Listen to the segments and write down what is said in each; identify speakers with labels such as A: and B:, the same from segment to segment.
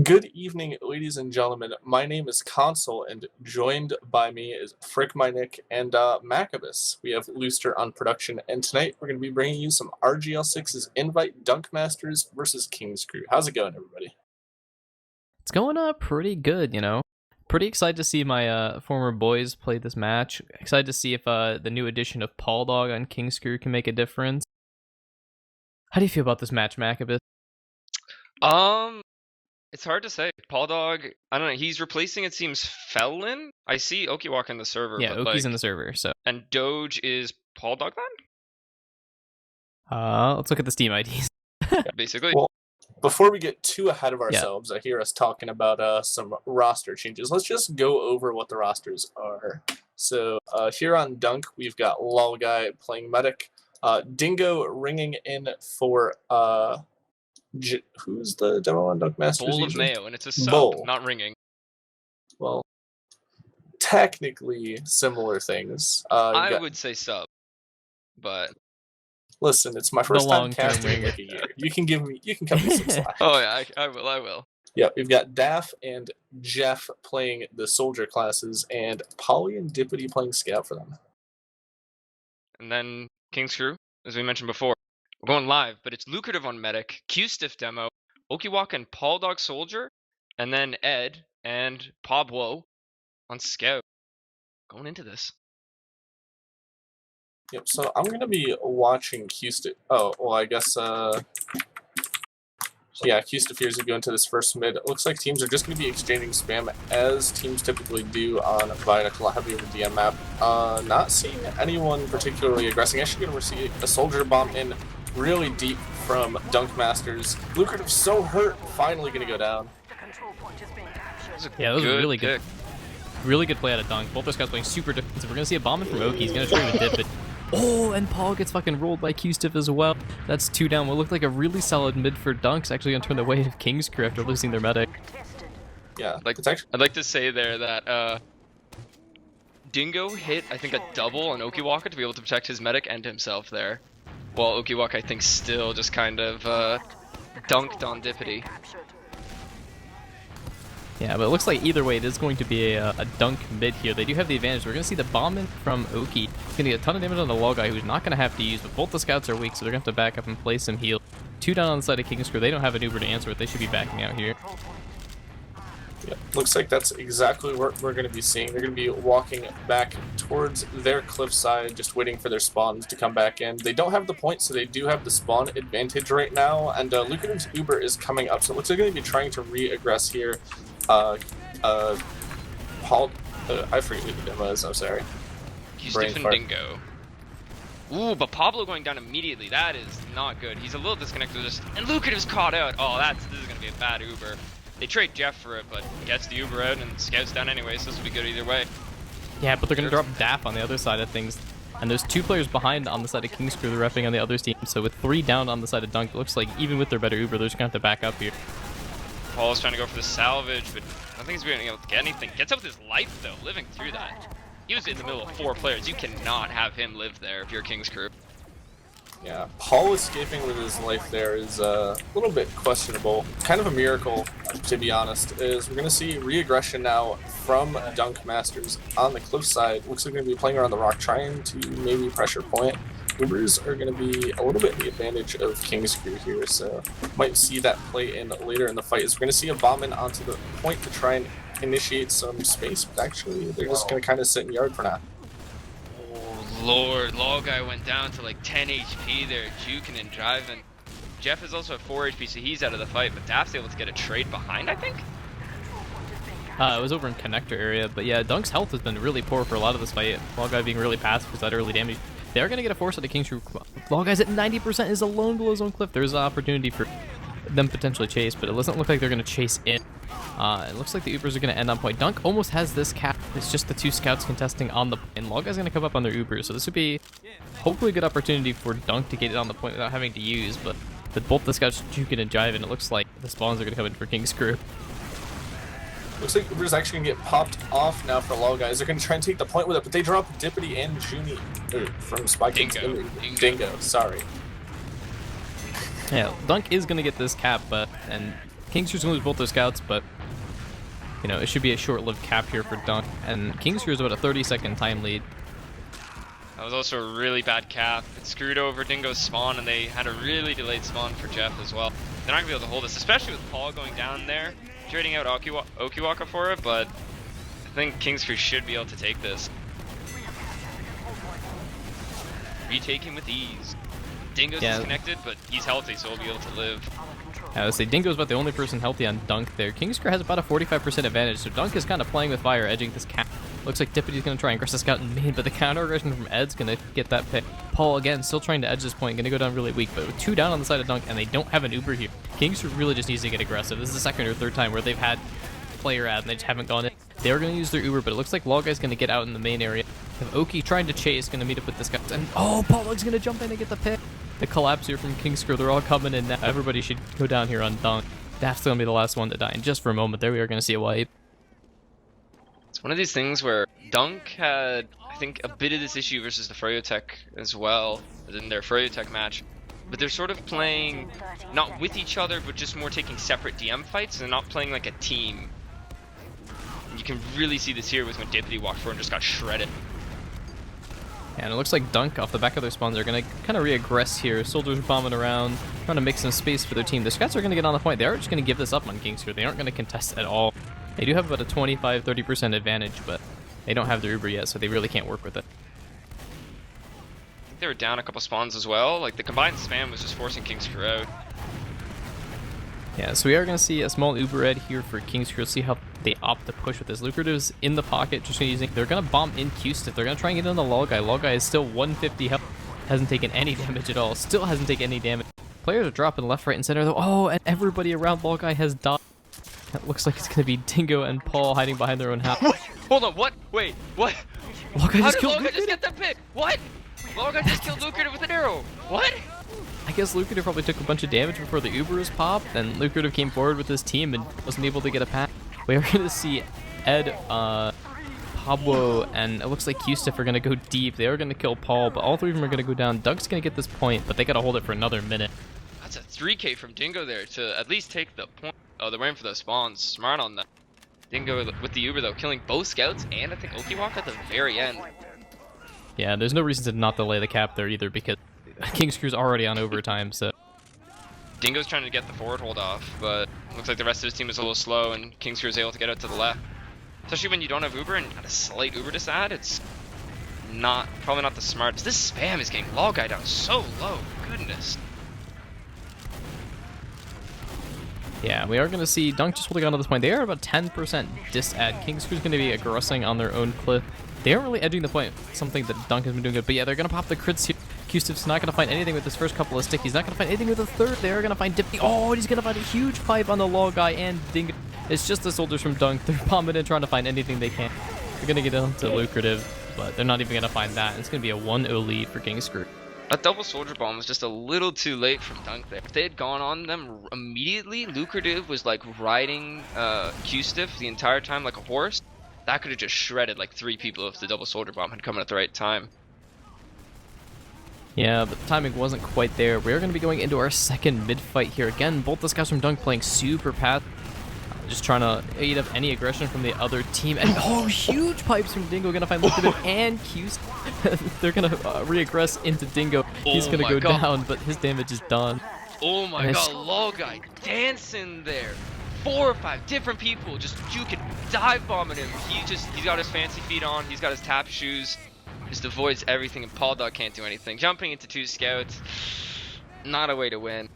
A: Good evening, ladies and gentlemen. My name is Consul, and joined by me is FrickMyNick and Makkabeus. We have Looster on production, and tonight we're going to be bringing you some RGL 6's Invite Dunk Masters versus King's Crew. How's it going, everybody?
B: It's going pretty good, you know. Pretty excited to see my former boys play this match. Excited to see if the new addition of Paul Dog on King's Crew can make a difference. How do you feel about this match, Makkabeus?
C: It's hard to say. Paul Dog, I don't know. He's replacing, it seems, Felon. I see Okiwalk in the server.
B: Yeah,
C: but
B: Oki's in the server, so.
C: And Doge is Paul Dog then?
B: Let's look at the Steam IDs.
C: Basically.
A: Well, before we get too ahead of ourselves, I hear us talking about some roster changes. Let's just go over what the rosters are. So here on Dunk, we've got Lol Guy playing Medic, Dingo ringing in for who's the demo on Dunk Masters?
C: Bowl
A: usually?
C: of Mayo, and it's a sub,
A: Bowl.
C: not ringing.
A: Well, technically similar things.
C: I would say sub, but
A: listen, it's my first time casting like a year. You can cut me some slack.
C: Oh yeah, I will.
A: Yeah, we've got Daff and Jeff playing the soldier classes, and Polly and Dippity playing scout for them.
C: And then King's Crew, as we mentioned before. We're going live, but it's Lucrative on Medic, Q-Stiff Demo, Okiwalk and Paul Dog Soldier, and then Ed and Pablo on Scout. Going into this.
A: Yep, so I'm going to be watching Q-Stiff. Oh, well, I guess, yeah, Q-Stiff here as we go into this first mid. It looks like teams are just going to be exchanging spam, as teams typically do on Viaduct, a lot heavier with DM map. Not seeing anyone particularly aggressing. Actually going to receive a soldier bomb in really deep from Dunk Masters. Lucrative so hurt, finally going to go down.
B: Yeah, that was a really good play out of Dunk. Both those guys playing super defensive. We're going to see a bomb in from Oki. He's going to try to dip it. Oh, and Paul gets fucking rolled by Q-Stiff as well. That's 2 down. What looked like a really solid mid for Dunk's actually going to turn the way of King's Crew after losing their medic.
A: Yeah,
C: I'd like to say there that Dingo hit, I think, a double on Okiwaka to be able to protect his medic and himself there. While Okiwaka, I think, still just kind of dunked on Dippity.
B: Yeah, but it looks like either way it is going to be a Dunk mid here. They do have the advantage. We're going to see the bomb in from Oki. He's going to get a ton of damage on the Lol Guy, who's not going to have to use, but both the scouts are weak, so they're going to have to back up and play some heal. 2 down on the side of King's Crew. They don't have an Uber to answer it. They should be backing out here.
A: Yeah, looks like that's exactly what we're going to be seeing. They're going to be walking back towards their cliffside, just waiting for their spawns to come back in. They don't have the point, so they do have the spawn advantage right now, and Lucrative's Uber is coming up, so it looks like they're going to be trying to re-aggress here. Paul, I forget who the demo is, I'm sorry.
C: He's different Dingo. Ooh, but Pablo going down immediately, that is not good. He's a little disconnected, and Lucrative's caught out. Oh, this is going to be a bad Uber. They trade Jeff for it, but gets the Uber out and scouts down anyway, so this will be good either way.
B: Yeah, but they're going to drop Daff on the other side of things. And there's 2 players behind on the side of King's Crew. They're repping on the other team. So with 3 down on the side of Dunk, it looks like even with their better Uber, they're just going to have to back up here.
C: Paul's trying to go for the salvage, but I don't think he's going to be able to get anything. Gets out with his life, though, living through that. He was in the middle of 4 players. You cannot have him live there if you're King's Crew.
A: Yeah, Paul escaping with his life there is a little bit questionable. Kind of a miracle, to be honest, is we're going to see re-aggression now from Dunk Masters on the cliffside. Looks like they're going to be playing around the rock, trying to maybe pressure point. Ubers are going to be a little bit in the advantage of King's Crew here, so might see that play in later in the fight. As we're going to see a bomb in onto the point to try and initiate some space, but actually they're just going to kind of sit in yard for now.
C: Lord, Lol Guy went down to like 10 HP there, juking and driving. Jeff is also at 4 HP, so he's out of the fight, but Daff's able to get a trade behind, I think?
B: It was over in connector area, but yeah, Dunk's health has been really poor for a lot of this fight. Lol Guy being really passive because that early damage. They are going to get a force at the King's Crew. Lol Guy's at 90%, is alone below his own cliff. There's an opportunity for them potentially chase, but it doesn't look like they're going to chase in. It looks like the Ubers are going to end on point. Dunk almost has this cap. It's just the 2 scouts contesting on the point. And Lol Guy's going to come up on their Ubers, so this would be hopefully a good opportunity for Dunk to get it on the point without having to use, but with both the scouts juking and jiving, it looks like the spawns are going to come in for King's Crew.
A: Looks like Uber's actually going to get popped off now for Lol Guys. They're going to try and take the point with it, but they drop Dippity and Junie from Spike.
C: Dingo,
A: sorry.
B: Yeah, Dunk is going to get this cap, and King's gonna lose both their scouts, but you know, it should be a short-lived cap here for Dunk. And King's is about a 30-second time lead.
C: That was also a really bad cap. It screwed over Dingo's spawn, and they had a really delayed spawn for Jeff as well. They're not gonna be able to hold this, especially with Paul going down there, trading out Okiwaka for it, but I think Kingsfree should be able to take this. Retake him with ease. Dingo's disconnected, but he's healthy, so he'll be able to live.
B: I would say Dingo's about the only person healthy on Dunk there. Kingscrew has about a 45% advantage, so Dunk is kind of playing with fire, edging this cap. Looks like Deputy's going to try and aggress the scout in main, but the counter aggression from Ed's going to get that pick. Paul, again, still trying to edge this point, going to go down really weak, but with 2 down on the side of Dunk, and they don't have an Uber here. Kingscrew really just needs to get aggressive. This is the second or third time where they've had player ad, and they just haven't gone in. They are going to use their Uber, but it looks like Loguy's going to get out in the main area. If Oki trying to chase, going to meet up with this guy, and oh, Paul Lug's going to jump in and get the pick. The collapse here from Kingscrew, they're all coming in now. Everybody should go down here on Dunk. Daft's going to be the last one to die, and just for a moment there, we are going to see a wipe.
C: It's one of these things where Dunk had, I think, a bit of this issue versus the Froyotech as well, as in their Froyotech match. But they're sort of playing, not with each other, but just more taking separate DM fights, and not playing like a team. And you can really see this here with when Deputy walked forward and just got shredded.
B: And it looks like Dunk off the back of their spawns are going to kind of re-aggress here. Soldiers are bombing around, trying to make some space for their team. The Scouts are going to get on the point. They are just going to give this up on Kingscrew. They aren't going to contest at all. They do have about a 25-30% advantage, but they don't have their Uber yet, so they really can't work with it.
C: I think they were down a couple spawns as well. Like, the combined spam was just forcing Kingscrew out.
B: Yeah, so we are going to see a small Uber ed here for Kingscrew. See how they opt to push with this. Lucrative's in the pocket, just using. They're going to bomb in Q-Stiff. They're going to try and get in the Loguy. Loguy is still 150 health. Hasn't taken any damage at all. Still hasn't taken any damage. Players are dropping left, right, and center, though. Oh, and everybody around Loguy has died. It looks like it's going to be Dingo and Paul hiding behind their own house.
C: Hold on, what? Wait, what?
B: Loguy
C: How
B: just
C: did
B: killed
C: Loguy just get that pick? What? Loguy just killed Lucrative with an arrow. What?
B: I guess Lucrative probably took a bunch of damage before the Uber was popped, and Lucrative came forward with his team and wasn't able to get a pass. We are going to see Ed, Pablo, and it looks like Q-Stiff are going to go deep. They are going to kill Paul, but all 3 of them are going to go down. Dunk's going to get this point, but they got to hold it for another minute.
C: That's a 3K from Dingo there to at least take the point. Oh, they're waiting for those spawns. Smart on that. Dingo with the Uber, though, killing both scouts and I think Okiwaka at the very end.
B: Yeah, there's no reason to not delay the cap there either, because Kingscrew's already on overtime, so...
C: Dingo's trying to get the forward hold off, but looks like the rest of his team is a little slow, and Kingscrew is able to get out to the left. Especially when you don't have Uber and had a slight Uber to add, it's probably not the smartest. This spam is getting Loguy down so low, goodness.
B: Yeah, we are going to see Dunk just holding on to this point. They are about 10% dis-ad. Kingscrew's going to be aggressing on their own cliff. They aren't really edging the point, something that Dunk has been doing good. But yeah, they're going to pop the crits here. Q-Stiff's not going to find anything with his first couple of sticks. He's not going to find anything with the third. They're going to find Dippy. Oh, and he's going to find a huge pipe on the Loguy and Dingo. It's just the soldiers from Dunk. They're bombing in, trying to find anything they can. They're going to get into Lucrative, but they're not even going to find that. It's going to be a 1-0 lead for Kingscrew.
C: That double soldier bomb was just a little too late from Dunk there. If they had gone on them immediately, Lucrative was like riding Q-Stiff the entire time like a horse. That could have just shredded like 3 people if the double soldier bomb had come in at the right time.
B: Yeah, but the timing wasn't quite there. We're going to be going into our second mid-fight here. Again, both those guys from Dunk playing super path. Just trying to eat up any aggression from the other team. And oh, huge pipes from Dingo. Going to find Lucrative and Q's. They're going to re-aggress into Dingo. He's going to go down, but his damage is done.
C: Oh my god, Loguy dancing there. 4 or 5 different people just juking, dive bombing him. He's got his fancy feet on. He's got his tap shoes. Just avoids everything, and Paul Dog can't do anything. Jumping into 2 scouts, not a way to win.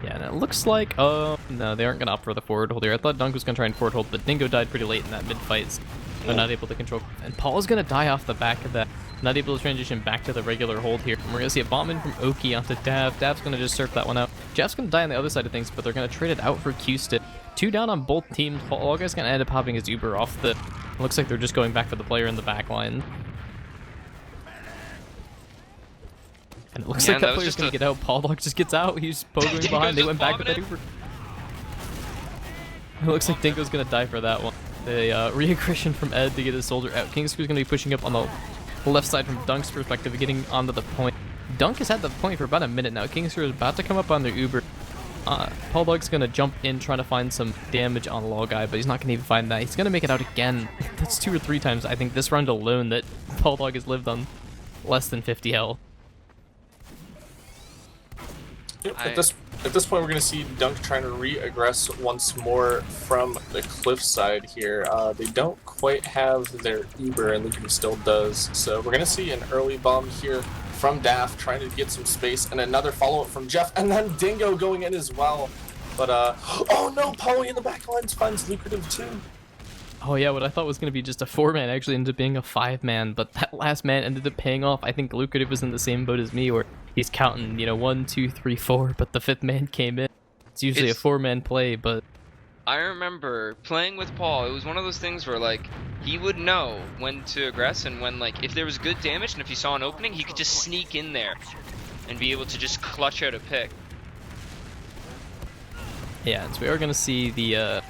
B: Yeah, and it looks like, no, they aren't going to opt for the forward hold here. I thought Dunk was going to try and forward hold, but Dingo died pretty late in that mid-fight. So they're not able to control. And Paul is going to die off the back of that. Not able to transition back to the regular hold here. And we're going to see a bomb in from Oki onto Dav. Dav's going to just surf that one out. Jeff's going to die on the other side of things, but they're going to trade it out for Q-Stick. 2 down on both teams. Paul guy's going to end up popping his Uber off the... Looks like they're just going back for the player in the back line. And it looks like that player's going to get out. Paul Dog just gets out. He's pogoing behind. They went back with that Uber. It looks like Dingo's going to die for that one. The re-aggression from Ed to get his soldier out. Kingscrew's going to be pushing up on the left side from Dunk's perspective, getting onto the point. Dunk has had the point for about a minute now. Kingscrew is about to come up on their Uber. Paul Dog's gonna jump in trying to find some damage on Log-Eye, but he's not gonna even find that. He's gonna make it out again. That's 2 or 3 times, I think, this round alone that Paul Dog has lived on less than 50 health.
A: Yep, at this point, we're going to see Dunk trying to re-aggress once more from the cliff side here. They don't quite have their Uber, and Lucan still does. So we're going to see an early bomb here from Daff trying to get some space, and another follow-up from Jeff, and then Dingo going in as well. But, oh no, Polly in the back lines finds Lucrative too.
B: Oh yeah, what I thought was going to be just a 4-man actually ended up being a 5-man, but that last man ended up paying off. I think Lucrative was in the same boat as me, where he's counting, 1, 2, 3, 4, but the 5th man came in. It's usually a 4-man play, but...
C: I remember playing with Paul, it was one of those things where, like, he would know when to aggress and when, like, if there was good damage and if he saw an opening, he could just sneak in there and be able to just clutch out a pick.
B: Yeah, so we are going to see the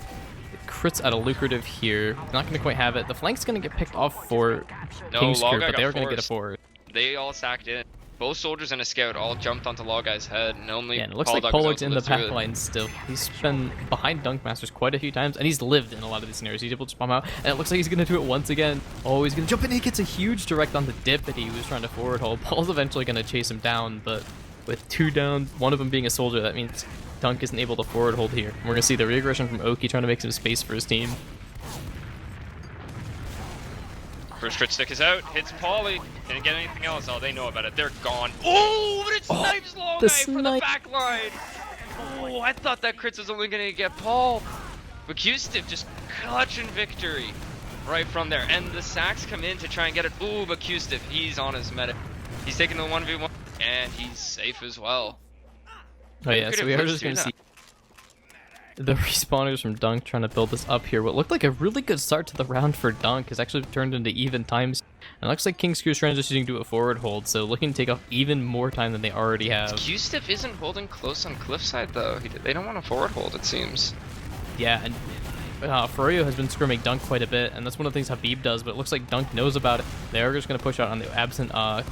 B: crits out of Lucrative here. Not going to quite have it. The flank's going to get picked off for King's Crew, but they are going to get a forward.
C: They all sacked in. Both soldiers and a scout all jumped onto Log-Eye's head, and only
B: yeah, and it looks like Pollock's in the back line still. He's been behind Dunkmasters quite a few times, and he's lived in a lot of these scenarios. He's able to bomb out, and it looks like he's going to do it once again. Oh, he's going to jump in, he gets a huge direct on the dip that he was trying to forward hold. Paul's eventually going to chase him down, but with 2 down, one of them being a soldier, that means Dunk isn't able to forward hold here. We're going to see the reaggression from Oki trying to make some space for his team.
C: First crit stick is out, hits Pauly, didn't get anything else, they know about it, they're gone. Oh, but it snipes Log-Eye for the back line! Oh, I thought that crits was only gonna get Paul. But Q-Stiff just clutching victory right from there, and the sacks come in to try and get it. Ooh, but Q-Stiff, he's on his medic. He's taking the 1v1, and he's safe as well.
B: Oh yeah, so we are just gonna see the respawners from Dunk trying to build this up here. What looked like a really good start to the round for Dunk has actually turned into even times. And it looks like King's Crew is transitioning to a forward hold, so looking to take off even more time than they already have.
C: Q-Stiff isn't holding close on Cliffside though. They don't want to forward hold, it seems.
B: Yeah, and Ferreo has been scrimming Dunk quite a bit, and that's one of the things Habib does, but it looks like Dunk knows about it. They are just going to push out on the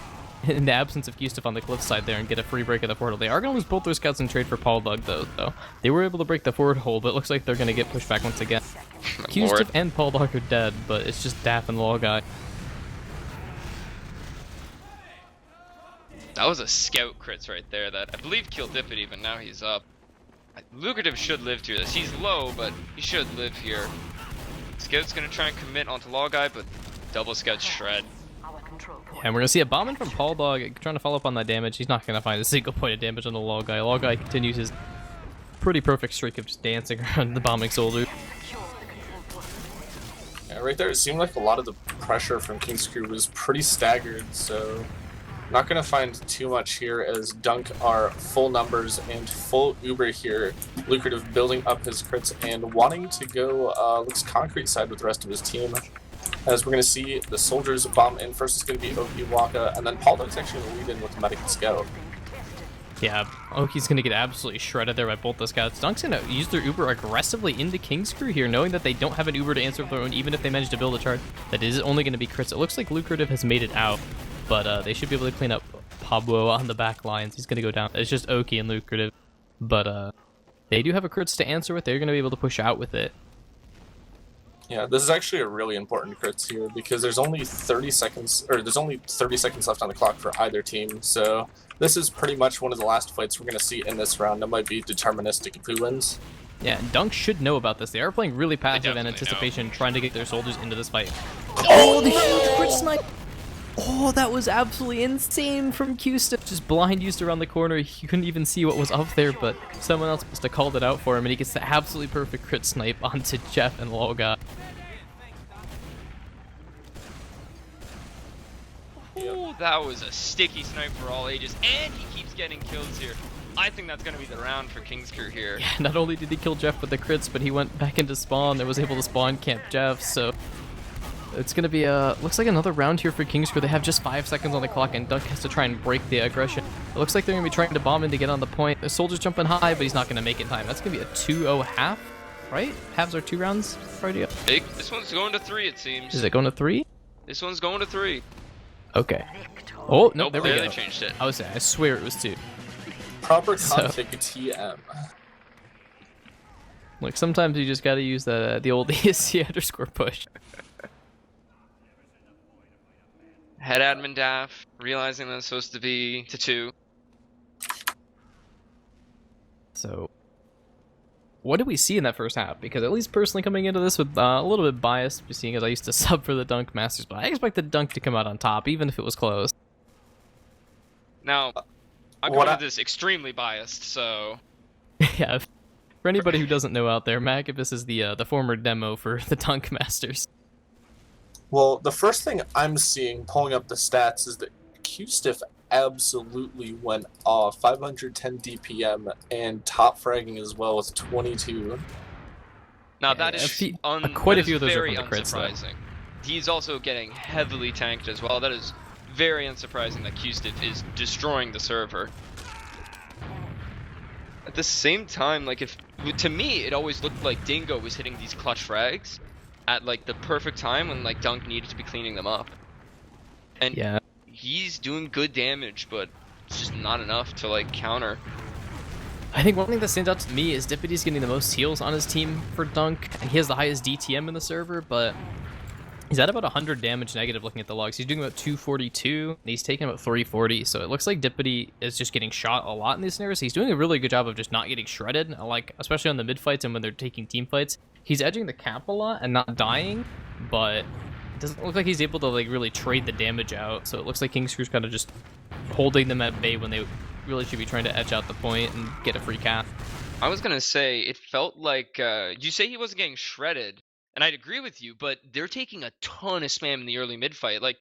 B: in the absence of Q-Stiff on the cliff side there and get a free break of the portal. They are going to lose both their scouts and trade for Paul Dog though, so they were able to break the forward hold, but it looks like they're going to get pushed back once again. Q-Stiff and Paul Dog are dead, but it's just Daff and Log-Eye.
C: That was a scout crits right there that I believe killed Dippity, but now he's up. Lucrative should live through this. He's low, but he should live here. Scout's going to try and commit onto Log-Eye, but double scout shred.
B: And we're going to see a bomb in from Paul Dog trying to follow up on that damage. He's not going to find a single point of damage on the Log-Eye. Log-Eye continues his pretty perfect streak of just dancing around the bombing soldier.
A: Yeah, right there, it seemed like a lot of the pressure from King's Crew was pretty staggered, so not going to find too much here as Dunk are full numbers and full Uber here. Lucrative building up his crits and wanting to go looks concrete side with the rest of his team. As we're going to see the soldiers bomb in. First it's going to be Oki Waka, and then Paul Dog's actually going to lead in with the medic and scout.
B: Yeah, Oki's going to get absolutely shredded there by both the scouts. Dunk's going to use their Uber aggressively into King's Crew here, knowing that they don't have an Uber to answer with their own, even if they manage to build a chart that is only going to be crits. It looks like Lucrative has made it out, but they should be able to clean up Pablo on the back lines. He's going to go down. It's just Oki and Lucrative, but they do have a crits to answer with. They're going to be able to push out with it.
A: Yeah, this is actually a really important crits here because there's only 30 seconds left on the clock for either team. So this is pretty much one of the last fights we're going to see in this round. That might be deterministic of who wins.
B: Yeah, and Dunk should know about this. They are playing really passive in anticipation, trying to get their soldiers into this fight. Oh, the huge crit snipe! Oh, that was absolutely insane from Q-Stiff. Just blind used around the corner. He couldn't even see what was up there, but someone else must have called it out for him, and he gets the absolutely perfect crit snipe onto Jeff and Log-Eye.
C: Oh, that was a sticky snipe for all ages, and he keeps getting kills here. I think that's going to be the round for King's Crew here.
B: Yeah, not only did he kill Jeff with the crits, but he went back into spawn and was able to spawn camp Jeff, so it's going to be looks like another round here for King's Crew. They have just 5 seconds on the clock, and Dunk has to try and break the aggression. It looks like they're going to be trying to bomb in to get on the point. The soldier's jumping high, but he's not going to make it in time. That's going to be a 2-0 half, right? Halves are 2 rounds? Friday.
C: This one's going to 3, it seems.
B: Is it going to 3?
C: This one's going to 3.
B: Okay. Oh, no,
C: nope,
B: there we go.
C: They changed it.
B: I swear it was 2.
A: Proper config TM.
B: Like, sometimes you just gotta use the old ESC underscore push.
C: Head admin daff, realizing that it's supposed to be to 2.
B: So, what did we see in that first half? Because at least personally coming into this with a little bit biased, seeing as I used to sub for the Dunk Masters, but I expected Dunk to come out on top, even if it was close.
C: Now, I'm going into this extremely biased, so...
B: Yeah, for anybody who doesn't know out there, Makkabeus is the former demo for the Dunk Masters.
A: Well, the first thing I'm seeing, pulling up the stats, is that Q-Stiff absolutely went off. 510 DPM and top fragging as well with 22.
C: Now that is
B: quite a few of those
C: very
B: are from the crits,
C: unsurprising. He's also getting heavily tanked as well. That is very unsurprising that Q-Stiff is destroying the server. At the same time, like, to me, it always looked like Dingo was hitting these clutch frags at like the perfect time when like Dunk needed to be cleaning them up. And
B: yeah,
C: he's doing good damage, but it's just not enough to like counter.
B: I think one thing that stands out to me is Dippity's getting the most heals on his team for Dunk, and he has the highest DTM in the server, but he's at about 100 damage negative looking at the logs. He's doing about 242, and he's taking about 340, so it looks like Dippity is just getting shot a lot in these scenarios. He's doing a really good job of just not getting shredded, like, especially on the mid fights and when they're taking team fights. He's edging the cap a lot and not dying, but it doesn't look like he's able to like really trade the damage out, so it looks like Kingscrew's kind of just holding them at bay when they really should be trying to edge out the point and get a free cap.
C: I was gonna say, it felt like, you say he wasn't getting shredded, and I'd agree with you, but they're taking a ton of spam in the early mid-fight. Like,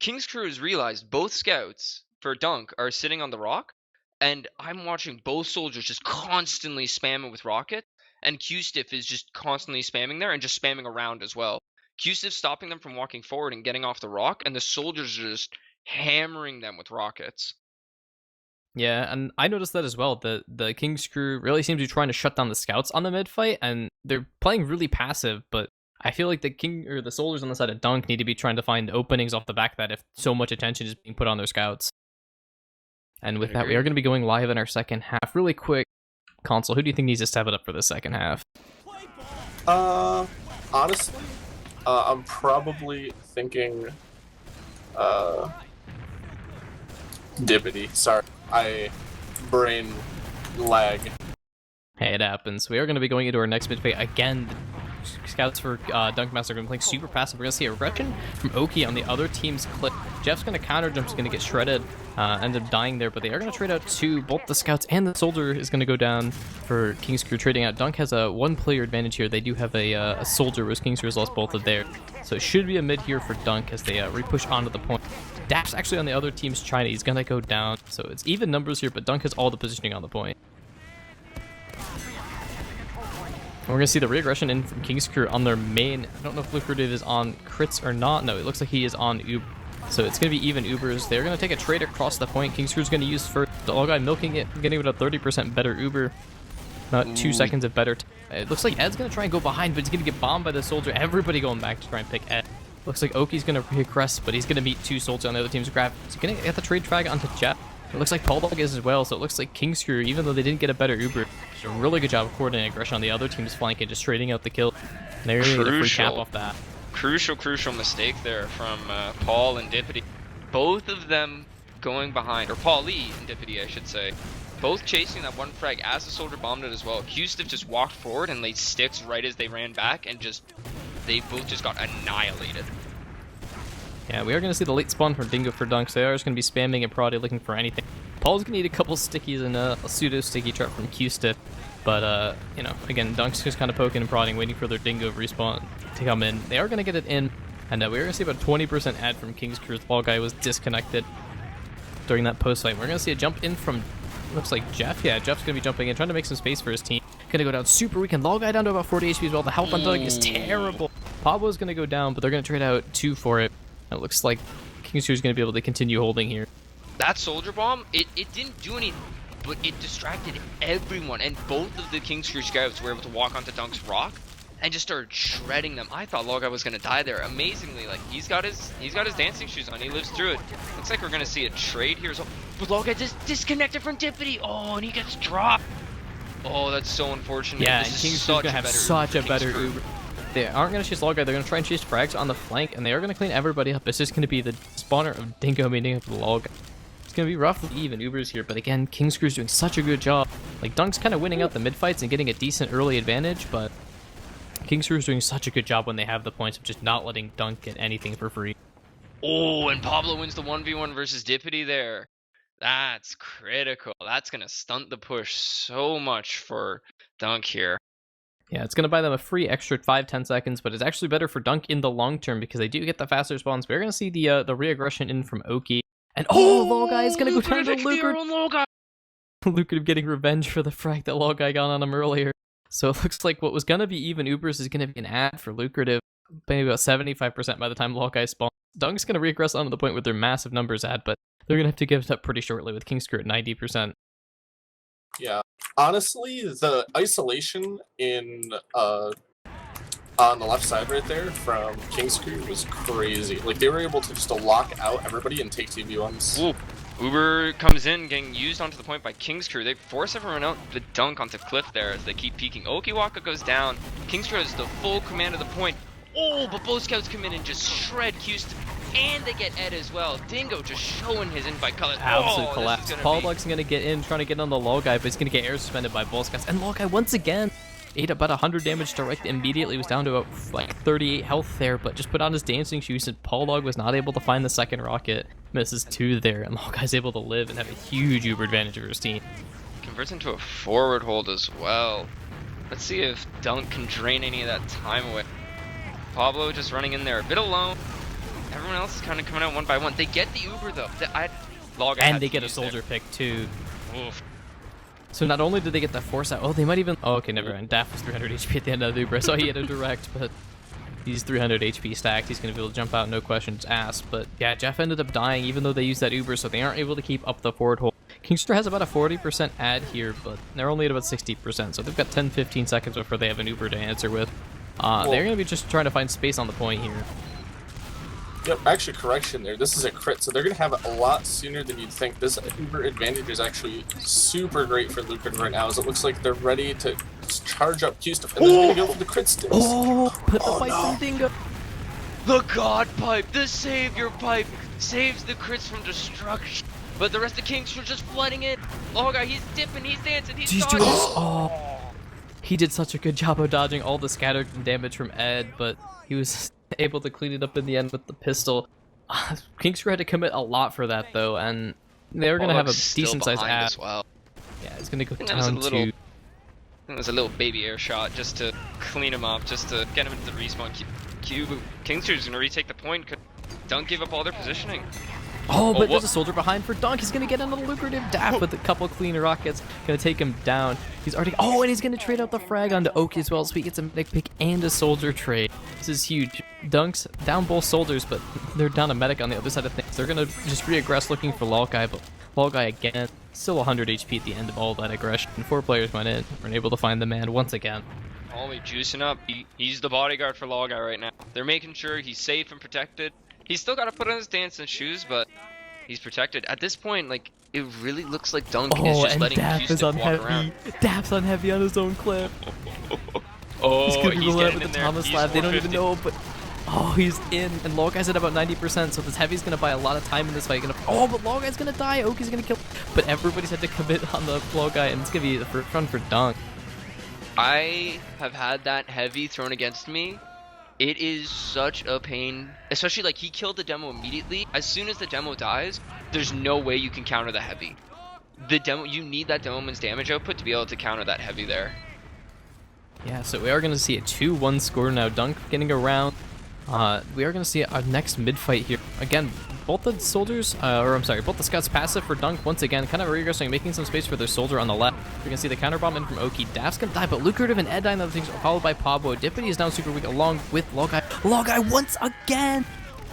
C: Kingscrew has realized both scouts for Dunk are sitting on the rock, and I'm watching both soldiers just constantly spamming with rocket, and Q-Stiff is just constantly spamming there and just spamming around as well. Q-Stiff stopping them from walking forward and getting off the rock, and the soldiers are just hammering them with rockets.
B: Yeah, and I noticed that as well. The Kingscrew really seems to be trying to shut down the scouts on the mid fight, and they're playing really passive, but I feel like the soldiers on the side of Dunk need to be trying to find openings off the back of that if so much attention is being put on their scouts. And with that, we are going to be going live in our second half. Really quick, Console, who do you think needs to step it up for the second half?
A: Honestly, I'm probably thinking Dippity. Sorry, brain lag.
B: Hey, it happens. We are going to be going into our next mid fight again. The scouts for Dunk Master are going to be playing super passive. We're going to see a Wretchen from Oki on the other team's clip. Jeff's going to counter jump, is going to get shredded, end up dying there, but they are going to trade out two. Both the scouts and the soldier is going to go down for Kingscrew trading out. Dunk has a one-player advantage here. They do have a soldier, whereas Kingscrew has lost both of theirs. So it should be a mid here for Dunk as they repush onto the point. Daph's actually on the other team's China. He's going to go down. So it's even numbers here, but Dunk has all the positioning on the point. We're going to see the re-aggression in from Kingscrew on their main. I don't know if Lucrative is on crits or not. No, it looks like he is on Uber. So it's going to be even Ubers. They're going to take a trade across the point. Kingscrew's going to use first. The all guy milking it, getting it a 30% better Uber. About 2 seconds of better. It looks like Ed's going to try and go behind, but he's going to get bombed by the soldier. Everybody going back to try and pick Ed. Looks like Oki's going to regress, but he's going to meet two soldiers on the other team's grab. He's going to get the trade frag onto Jeff. It looks like Paul Dog is as well, so it looks like Kingscrew, even though they didn't get a better Uber, did a really good job of coordinating aggression on the other team's flank and just trading out the kill. And they're going to get a free cap off that.
C: Crucial mistake there from Paul and Dippity. Both of them going behind, or Paul Lee and Dippity, I should say. Both chasing that one frag as the soldier bombed it as well. Q-Stiff just walked forward and laid sticks right as they ran back, and they both just got annihilated.
B: Yeah, we are going to see the late spawn from Dingo for Dunk, so they are just going to be spamming and prodding, looking for anything. Paul's going to need a couple stickies and a pseudo-sticky trap from Q-Stiff. But, you know, again, Dunk's just kind of poking and prodding, waiting for their Dingo respawn to come in. They are going to get it in, and we're going to see about 20% ad from Kingscrew. The ball guy was disconnected during that post-fight. We're going to see a jump in from, looks like Jeff. Yeah, Jeff's going to be jumping in, trying to make some space for his team. Going to go down super weak, and Lol guy down to about 40 HP as well. The health on Dunk is terrible. Pablo's going to go down, but they're going to trade out 2 for it. It looks like Kingscrew's going to be able to continue holding here.
C: That soldier bomb, it didn't do anything, but it distracted everyone, and both of the Kingscrew scouts were able to walk onto Dunk's rock and just started shredding them. I thought Logai was going to die there. Amazingly, like, he's got his dancing shoes on. He lives through it. Looks like we're going to see a trade here as well. But Logai just disconnected from Dippity. Oh, and he gets dropped. Oh, that's so unfortunate.
B: Yeah,
C: This
B: and
C: is
B: King's
C: such
B: gonna
C: a
B: have
C: better
B: such a
C: for
B: better
C: Kingscrew.
B: Uber. They aren't gonna chase Log Guy. They're gonna try and chase frags on the flank, and they are gonna clean everybody up. It's just gonna be the spawner of Dingo meeting up with Log Guy. It's gonna be roughly even Ubers here, but again, Kingscrew's doing such a good job. Like Dunk's kind of winning out the mid fights and getting a decent early advantage, but Kingscrew's doing such a good job when they have the points of just not letting Dunk get anything for free.
C: Oh, and Pablo wins the 1v1 versus Dippity there. That's critical. That's going to stunt the push so much for Dunk here.
B: Yeah, it's going to buy them a free extra 5-10 seconds, but it's actually better for Dunk in the long term because they do get the faster spawns. We're going to see the re-aggression in from Oki. And Logai is going to go down to Lucrative. Lucrative getting revenge for the frag that Logai got on him earlier. So it looks like what was going to be even Ubers is going to be an ad for Lucrative. Maybe about 75% by the time Logai spawns. Dunk's going to regress onto the point with their massive numbers ad, but they're going to have to give it up pretty shortly with Kingscrew at 90%.
A: Yeah. Honestly, the isolation in on the left side right there from Kingscrew was crazy. Like, they were able to just lock out everybody and take 2v1s.
C: Ooh. Uber comes in, getting used onto the point by Kingscrew. They force everyone out the Dunk onto Cliff there as they keep peeking. Okiwaka goes down. Kingscrew has the full command of the point. Oh, but both scouts come in and just shred Houston. And they get Ed as well. Dingo just showing his invite colors.
B: Absolute collapse. Paul Dog's going to get in, trying to get on the Log Guy, but he's going to get air suspended by both scouts. And Log Guy once again ate about 100 damage direct immediately. Was down to about like 38 health there, but just put on his dancing shoes, and Paul Dog was not able to find the second rocket. Misses 2 there, and Log Guy's able to live and have a huge Uber advantage over his team.
C: Converts into a forward hold as well. Let's see if Dunk can drain any of that time away. Pablo just running in there a bit alone. Everyone else is kind of coming out one by one. They get the Uber though.
B: And they get a soldier pick too.
C: Oof.
B: So not only did they get the force out, they might even... Oh, okay, never mind. Daff was 300 HP at the end of the Uber. I saw he had a direct, but he's 300 HP stacked. He's going to be able to jump out, no questions asked. But yeah, Jeff ended up dying even though they used that Uber, so they aren't able to keep up the forward hold. Kingscrew has about a 40% ad here, but they're only at about 60%, so they've got 10-15 seconds before they have an Uber to answer with. They're going to be just trying to find space on the point here.
A: Yep, actually, correction there. This is a crit, so they're going to have it a lot sooner than you'd think. This Uber advantage is actually super great for Lucrative right now, as it looks like they're ready to charge up Q-Stuff, and they're going to go for the crit sticks.
B: Put the fight from Dingo.
C: The God Pipe, the Savior Pipe, saves the crits from destruction. But the rest of Kings were just flooding it. Oh god, he's dipping, he's dancing, he's dodging.
B: Doing this. He did such a good job of dodging all the scattered damage from Ed, but he was able to clean it up in the end with the pistol. Kingscrew had to commit a lot for that though, and they were going to have a decent sized ad.
C: As well.
B: Yeah, it's going to go down
C: to... It was a little baby air shot just to clean him up, just to get him into the respawn queue. Kingscrew's going to retake the point. Don't give up all their positioning.
B: But there's a soldier behind for Dunk. He's going to get another lucrative daff with a couple clean rockets. Going to take him down. He's already... and he's going to trade out the frag onto Oki as well, so he gets a medic pick and a soldier trade. This is huge. Dunk's down both soldiers, but they're down a medic on the other side of things. They're going to just re-aggress looking for Lolgai, but Lolgai again, still 100 HP at the end of all that aggression. 4 players went in, were able to find the man once again.
C: Always juicing up. He's the bodyguard for Lolgai right now. They're making sure he's safe and protected. He's still got to put on his dancing shoes, but he's protected. At this point, like, it really looks like Dunk is just letting Q-Stick walk around.
B: Daff's on heavy on his own clip. He's gonna be rolling up with the Thomas Lab. They don't even know, but he's in, and Lolgai's at about 90%, so this heavy's gonna buy a lot of time in this fight. But Lolgai's gonna die. Oki's gonna kill, but everybody's had to commit on the Lolgai, and it's gonna be the first run for Dunk.
C: I have had that heavy thrown against me. It is such a pain, especially like he killed the demo immediately. As soon as the demo dies, there's no way you can counter the heavy. You need that demoman's damage output to be able to counter that heavy there.
B: Yeah, so we are going to see a 2-1 score now. Dunk getting around. We are going to see our next mid-fight here. Again, both the soldiers, both the scouts passive for Dunk once again, kind of regressing, making some space for their soldier on the left. You're going to see the counter bomb in from Oki. Daff's going to die, but Lucrative and Ed die and other things, followed by Pablo. Dippity is now super weak along with Lolgai. Lolgai once again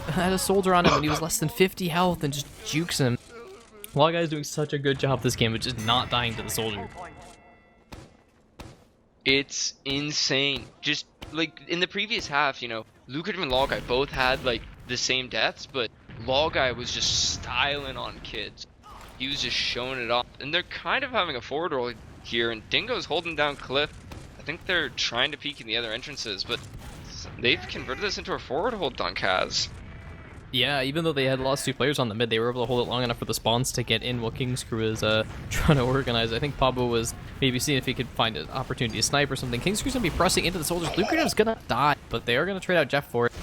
B: had a soldier on him, and he was less than 50 health and just jukes him. Lolgai is doing such a good job this game of just not dying to the soldier.
C: It's insane. Just like in the previous half, Lucrative and Lolgai both had like the same deaths, but Lolgai was just styling on kids. He was just showing it off, and they're kind of having a forward roll. here, and Dingo's holding down Cliff. I think they're trying to peek in the other entrances, but they've converted this into a forward hold, Dunk has.
B: Yeah, even though they had lost 2 players on the mid, they were able to hold it long enough for the spawns to get in while King's Crew is trying to organize. I think Pablo was maybe seeing if he could find an opportunity to snipe or something. King's Crew's going to be pressing into the soldiers. Lucrative's going to die, but they are going to trade out Jeff for it.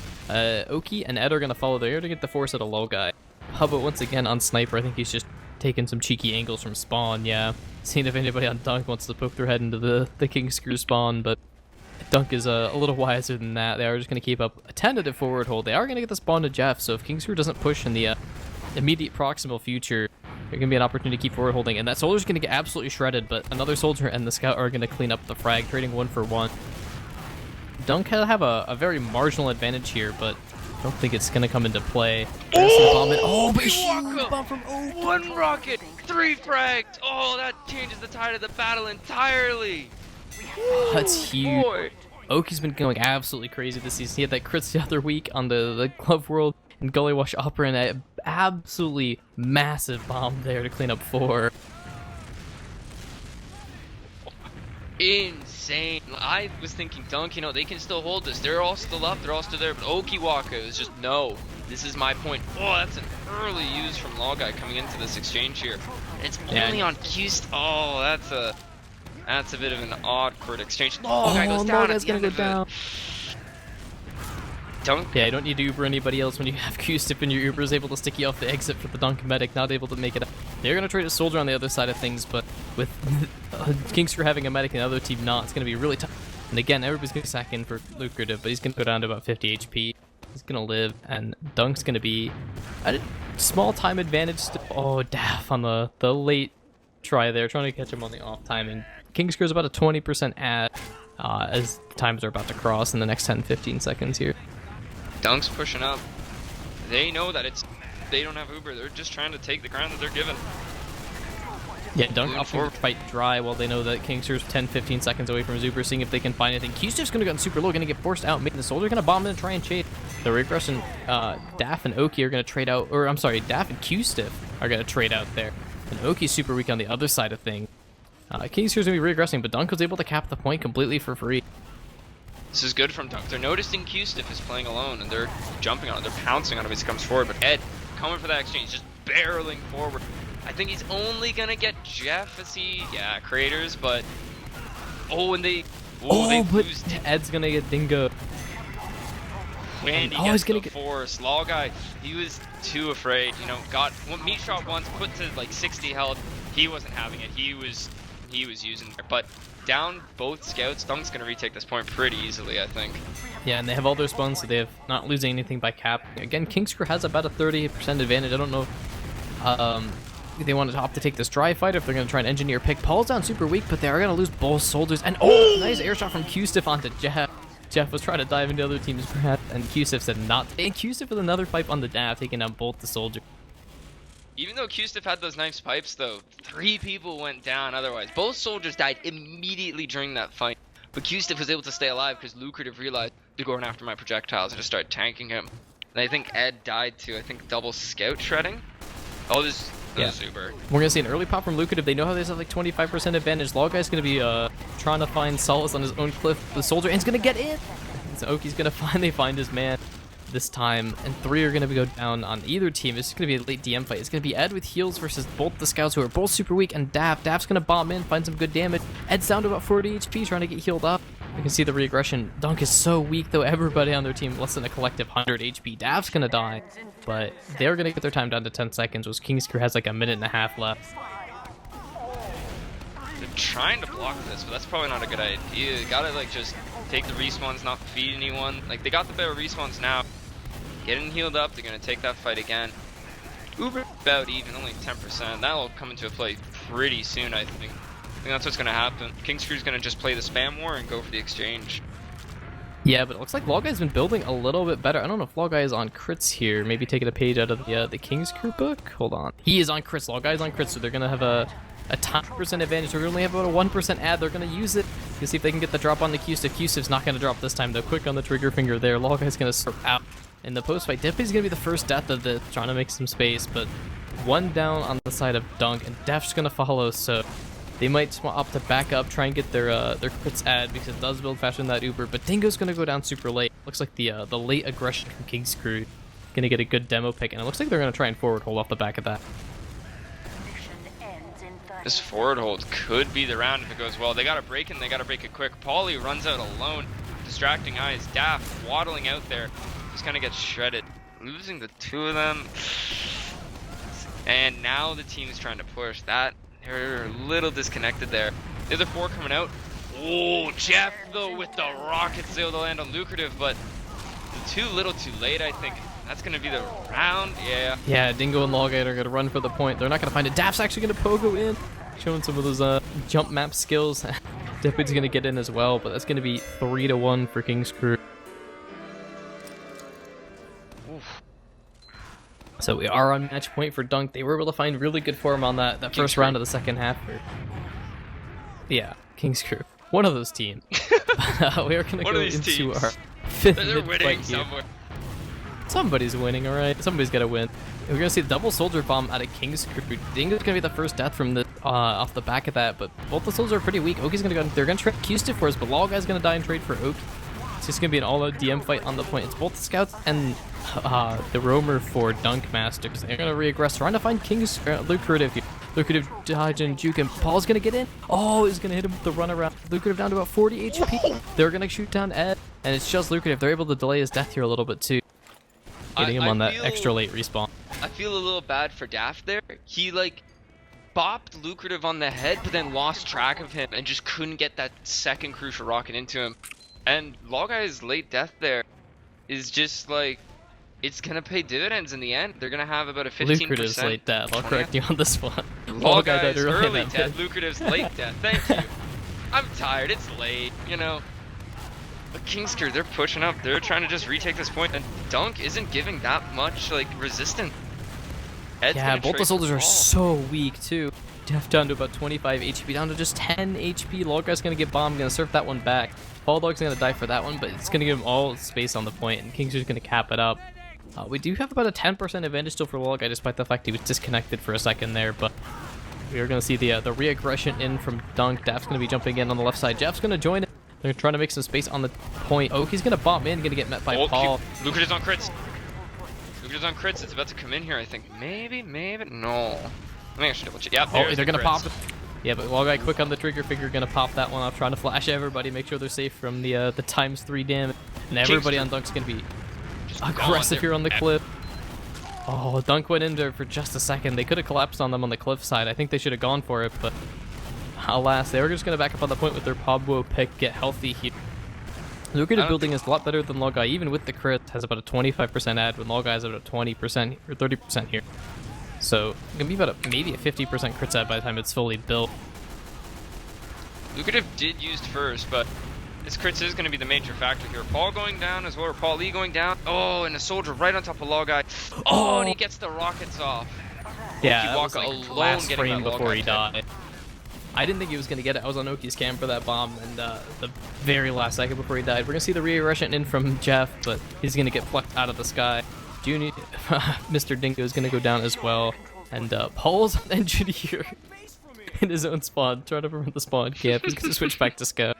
B: Oki and Ed are going to follow there to get the force at a low guy. Hubba once again on sniper. I think he's just taking some cheeky angles from spawn, yeah. Seeing if anybody on Dunk wants to poke their head into the King's Crew spawn, but Dunk is a little wiser than that. They are just going to keep up a tentative forward hold. They are going to get the spawn to Jeff, so if King's Crew doesn't push in the immediate proximal future, there's going to be an opportunity to keep forward holding, and that soldier's going to get absolutely shredded, but another soldier and the scout are going to clean up the frag, trading 1 for 1. Dunk have a very marginal advantage here, but I don't think it's going to come into play. Oh, but huge bomb from Oki.
C: 1 rocket, 3 frags. Oh, that changes the tide of the battle entirely.
B: That's huge.
C: Boy.
B: Oki's been going absolutely crazy this season. He had that crits the other week on the Glove World and Gully Wash Opera, and an absolutely massive bomb there to clean up 4.
C: Insane. I was thinking Dunk, they can still hold this. They're all still up, they're all still there, but Okiwaka is just, no, this is my point. Oh, that's an early use from Logai coming into this exchange here. It's only on Qst. Oh, that's a bit of an awkward exchange. Logai goes down.
B: Logai's gonna go down.
C: Dunk.
B: Yeah, you don't need to Uber anybody else when you have Q-Stip and your Uber is able to stick you off the exit for the Dunk Medic, not able to make it up. They're going to trade a soldier on the other side of things, but with Kingsker having a medic and the other team not, it's going to be really tough. And again, everybody's going to sack in for Lucrative, but he's going to go down to about 50 HP. He's going to live, and Dunk's going to be at a small time advantage. Oh, Daff on the late try there, trying to catch him on the off timing. Kingsker's about a 20% ad as times are about to cross in the next 10-15 seconds here.
C: Dunk's pushing up. They know that they don't have Uber. They're just trying to take the ground that they're given.
B: Yeah, Dunk opting to fight dry while they know that Kingster's 10-15 seconds away from his Uber, seeing if they can find anything. Q-Stiff's going to go super low, going to get forced out. The soldier going to bomb in and try and chase. The regression, Daff and Oki are going to trade out, or I'm sorry, Daff and Q-Stiff are going to trade out there. And Oki's super weak on the other side of things. Kingster's going to be regressing, but Dunk was able to cap the point completely for free.
C: This is good from Dunk. They're noticing Q-Stiff is playing alone, and they're jumping on it. They're pouncing on him as he comes forward. But Ed, coming for that exchange, just barreling forward. I think he's only going to get Jeff as he, craters, but... Oh, and they lose.
B: Ed's going to get Dingo.
C: When he gets the force. Logai, he was too afraid, got meat shot once, put to like 60 health. He wasn't having it. He was using it. But down both scouts, Dunk's going to retake this point pretty easily, I think.
B: Yeah, and they have all their spawns, so they have not losing anything by cap. Again, Kingsker has about a 30% advantage. I don't know if they want to opt to take this dry fight, if they're going to try and engineer pick. Paul's down super weak, but they are going to lose both soldiers. And nice air shot from Q-Stiff onto Jeff. Jeff was trying to dive into the other team's breath, and Q-Stiff said not. And Q-Stiff with another pipe on the Daff, taking down both the soldiers.
C: Even though Q-Stiff had those nice pipes, though, 3 people went down otherwise. Both soldiers died immediately during that fight. But Q-Stiff was able to stay alive because Lucrative realized they're going after my projectiles and just started tanking him. And I think Ed died too. I think double scout shredding. Oh, this is Uber. We're
B: going to see an early pop from Lucrative. They know how they have like 25% advantage. Logai's going to be trying to find solace on his own cliff. The soldier and's going to get in. So Oki's going to finally find his man this time, and 3 are going to go down on either team. It's going to be a late DM fight. It's going to be Ed with heals versus both the scouts, who are both super weak, and Daff. Daff's going to bomb in, find some good damage. Ed's down to about 40 HP, trying to get healed up. You can see the reaggression. Dunk is so weak, though. Everybody on their team less than a collective 100 HP. Daff's going to die, but they're going to get their time down to 10 seconds, which Kingsker has like a minute and a half left.
C: They're trying to block this, but that's probably not a good idea. You gotta like just take the respawns, not feed anyone. Like, they got the better respawns now. Getting healed up, they're going to take that fight again. Uber about even, only 10%. That'll come into play pretty soon, I think. I think that's what's going to happen. Kingscrew's going to just play the spam war and go for the exchange.
B: Yeah, but it looks like Logai's been building a little bit better. I don't know if Logai is on crits here. Maybe taking a page out of the Kingscrew book? Hold on. He is on crits. Logai's on crits, so they're going to have a 10% advantage. They're only have about a 1% ad. They're going to use it to see if they can get the drop on the Q-Stiff. Q-Stiff's not going to drop this time, though. Quick on the trigger finger there. Logai's going to start out. In the post-fight, Deppy's going to be the first death of this, trying to make some space, but 1 down on the side of Dunk, and Def's going to follow, so They might opt to back up, try and get their crits ad because it does build faster than that Uber. But Dingo's gonna go down super late. Looks like the late aggression from King's Crew gonna get a good demo pick, and it looks like they're gonna try and forward hold off the back of that.
C: This forward hold could be the round if it goes well. They gotta break and they gotta break it quick. Paulie runs out alone, distracting eyes. Daft waddling out there, just kind of gets shredded. Losing the two of them. And now the team's trying to push. They're a little disconnected there. The other four coming out. Oh, Jeff though with the rockets able to land on Lucrative, but too little too late, I think. That's gonna be the round, yeah.
B: Yeah, Dingo and Logite are gonna run for the point. They're not gonna find it. Daft's actually gonna pogo in, showing some of those jump map skills. Deputy's gonna get in as well, but that's gonna be 3-1 for King's Crew.
C: Oof.
B: So we are on match point for Dunk. They were able to find really good form on that first round of the second half. Yeah, King's Crew. One of those teams. We are gonna go into our fifth mid-fight here.
C: Somewhere.
B: Somebody's winning, alright? Somebody's gotta win. We're gonna see the double soldier bomb out of King's Crew. Dingo's gonna be the first death from the off the back of that, but both the soldiers are pretty weak. Oki's gonna go. They're gonna trade Q-Stiff for us, but Law Guy's gonna die and trade for Oki. It's just gonna be an all-out DM fight on the point. It's both the scouts and the roamer for Dunk Masters. They're gonna re-aggress, trying to find King's Lucrative here. Lucrative dodge and juke, and Paul's gonna get in. Oh, he's gonna hit him with the runaround. Lucrative down to about 40 HP. They're gonna shoot down Ed, and it's just Lucrative. They're able to delay his death here a little bit too. Getting him on that extra late respawn.
C: I feel a little bad for Daft there. He like bopped Lucrative on the head, but then lost track of him and just couldn't get that second crucial rocket into him. And Logai's late death there is just like, it's gonna pay dividends in the end. They're gonna have about a 15%.
B: Lucrative's late death. I'll correct you on this one.
C: Logai's early death. Lucrative's late death. Thank you. I'm tired. It's late. You know. But King's Crew, they're pushing up. They're trying to just retake this point, and Dunk isn't giving that much like resistance.
B: Yeah, both the soldiers are so weak too. Def down to about 25 HP, down to just 10 HP. Logai's gonna get bombed, gonna surf that one back. Paul Dog's gonna die for that one, but it's gonna give him all space on the point, and King's Crew's gonna cap it up. We do have about a 10% advantage still for Logai, despite the fact he was disconnected for a second there, but we are gonna see the re-aggression in from Dunk. Daft's gonna be jumping in on the left side. Jeff's gonna join it. They're trying to make some space on the point. Oh, he's gonna bomb in, gonna get met by Paul.
C: Lucrative's on crits. Lucrative's on crits. It's about to come in here, I think. Maybe, no. I think I should double check. Yeah,
B: oh, they're gonna pop it. Yeah, but Logite quick on the trigger finger, gonna pop that one off, trying to flash everybody, make sure they're safe from the ×3 damage. And everybody on Dunk's gonna be aggressive here on the cliff. Oh, Dunk went in there for just a second. They could have collapsed on them on the cliff side. I think they should have gone for it, but alas, they were just going to back up on the point with their Pablo pick, get healthy here. Lucrative building is a lot better than Logai, even with the crit. Has about a 25% ad, when Logai is about a 20% or 30% here. So, it's going to be about maybe a 50% crit ad by the time it's fully built.
C: Lucrative did use first, but this crits is going to be the major factor here. Paul going down as well, or Paul Lee going down. Oh, and a soldier right on top of Logai. Oh, and he gets the rockets off.
B: Yeah, that was like last frame before he died. I didn't think he was going to get it. I was on Oki's cam for that bomb, and the very last second before he died. We're going to see the re-aggression in from Jeff, but he's going to get plucked out of the sky. Junior, Mr. Dingo is going to go down as well, and Paul's an engineer in his own spawn, trying to prevent the spawn camp. He's going to switch back to scout.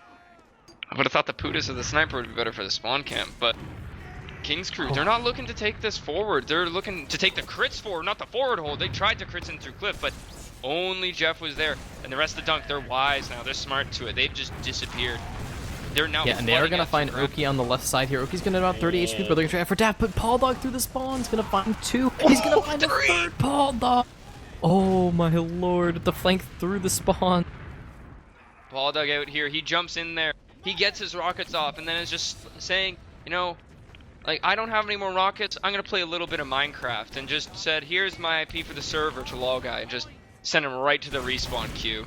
C: I would have thought the Pudas or the sniper would be better for the spawn camp, but King's Crew, they're not looking to take this forward. They're looking to take the crits forward, not the forward hold. They tried to crits in through cliff, but only Jeff was there, and the rest of the Dunk, they're wise now. They're smart to it. They've just disappeared. They're now.
B: Yeah, and they are gonna find Oki on the left side here. Oki's gonna about 30 HP, but they're gonna try for Daft. But Paul Dog through the spawn. He's gonna find two. He's gonna find a third Paul Dog. Oh my lord! The flank through the spawn.
C: Paul Dog out here. He jumps in there. He gets his rockets off, and then is just saying, you know, like, I don't have any more rockets. I'm gonna play a little bit of Minecraft, and just said, here's my IP for the server to Logai, and just send him right to the respawn queue.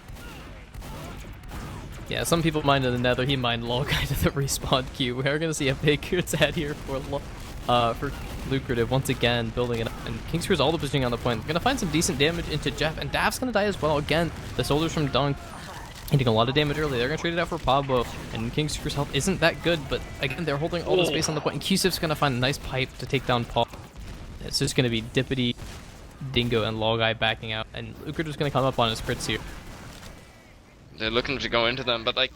B: Yeah, some people minded the nether, he mined Logai to the respawn queue. We are going to see a big good set here for Lucrative once again, building it up. And King's Crew's all the positioning on the point. Going to find some decent damage into Jeff, and Daft's going to die as well. Again, the soldiers from Dunk hitting a lot of damage early. They're going to trade it out for Pablo, and King's Crew's health isn't that good, but again, they're holding all the space on the point, and Q-Sif's going to find a nice pipe to take down Paul. It's just going to be Dippity, Dingo, and Logai backing out, and Lucrative's going to come up on his crits here.
C: They're looking to go into them, but like,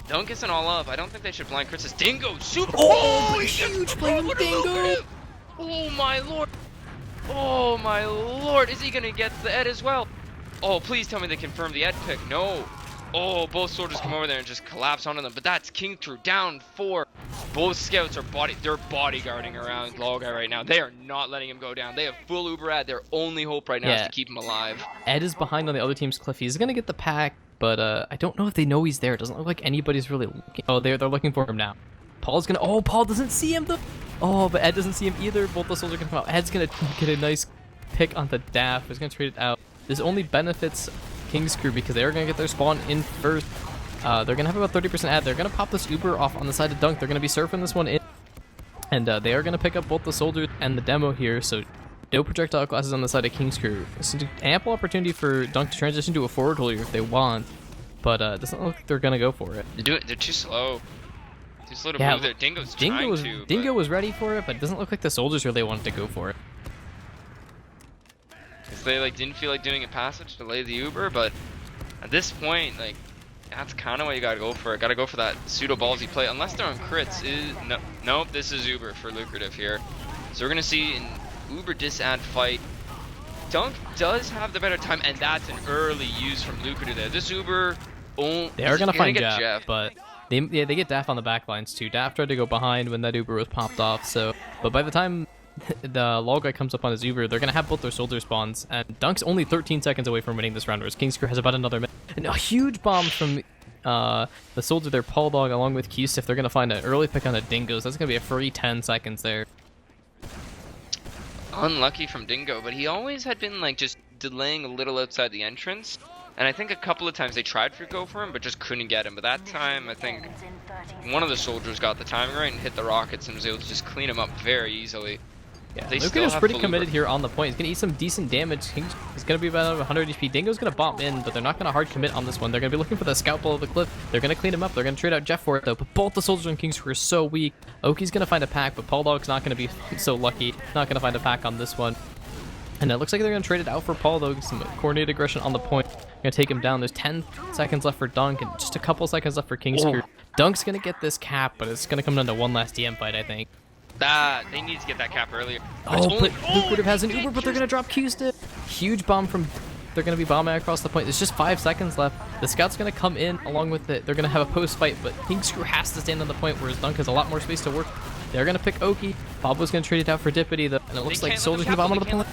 C: Dunk isn't all up. I don't think they should blind Chris. Dingo, super.
B: Oh,
C: He gets
B: huge play from Dingo.
C: lucrative! Oh my lord! Oh my lord! Is he gonna get the Ed as well? Oh, please tell me they confirm the Ed pick. No. Oh, both soldiers come over there and just collapse onto them. But that's King True down 4. Both scouts are they're bodyguarding around Logeye right now. They are not letting him go down. They have full Uber Ad. Their only hope right now is to keep him alive.
B: Ed is behind on the other team's cliff. He's gonna get the pack, but I don't know if they know he's there. It doesn't look like anybody's really looking. Oh, they're looking for him now. Paul's gonna. Oh, Paul doesn't see him though. Oh, but Ed doesn't see him either. Both the soldiers are gonna come out. Ed's gonna get a nice pick on the Daff. He's gonna trade it out. This only benefits King's Crew because they are gonna get their spawn in first. They're gonna have about 30% ad. They're gonna pop this Uber off on the side of Dunk. They're gonna be surfing this one in, and they are gonna pick up both the soldiers and the demo here. So no projectile classes on the side of King's Crew. It's an ample opportunity for Dunk to transition to a forward holder if they want, but it doesn't look like they're gonna go for it.
C: They're too slow. Too slow to move there. Dingo
B: was ready for it, but it doesn't look like the soldiers really wanted to go for it.
C: Because they like didn't feel like doing a passage to lay the Uber, but at this point, like, that's kind of what you gotta go for. Gotta go for that pseudo ballsy play, unless they're on crits. Nope, this is Uber for lucrative here. So we're gonna see an Uber dis-ad fight. Dunk does have the better time, and that's an early use from lucrative there. This Uber,
B: they are gonna find Jeff, but they get Daff on the back lines too. Daff tried to go behind when that Uber was popped off. So, but by the time the log guy comes up on his Uber, they're gonna have both their soldier spawns, and Dunk's only 13 seconds away from winning this round, whereas King's Crew has about another minute. And a huge bomb from the soldier there, Paul Dog, along with Q-Stiff. They're gonna find an early pick on the Dingoes. That's gonna be a free 10 seconds there.
C: Unlucky from Dingo, but he always had been like just delaying a little outside the entrance. And I think a couple of times they tried to go for him, but just couldn't get him. But that time, I think one of the soldiers got the timing right and hit the rockets and was able to just clean him up very easily.
B: Yeah, Lucas is pretty committed here on the point. He's going to eat some decent damage. He's going to be about 100 HP. Dingo's going to bomb in, but they're not going to hard commit on this one. They're going to be looking for the scout ball of the cliff. They're going to clean him up. They're going to trade out Jeff for it, though. But both the soldiers on King's Crew are so weak. Oki's going to find a pack, but Paul Dog's not going to be so lucky. Not going to find a pack on this one. And it looks like they're going to trade it out for Paul Dog. Some coordinated aggression on the point. Going to take him down. There's 10 seconds left for Dunk and just a couple seconds left for King's Crew. Dunk's going to get this cap, but it's going to come down to one last DM fight, I think.
C: They need to get that cap earlier.
B: But Lucrative has an Uber, but they're gonna drop Q-Stiff. Huge bomb from. They're gonna be bombing across the point. There's just 5 seconds left. The scout's gonna come in along with it. They're gonna have a post fight, but King's Crew has to stand on the point, whereas Dunk has a lot more space to work. They're gonna pick Oki. Bobo's gonna trade it out for Dippity, though, and it looks like Soldier's gonna bomb onto the point.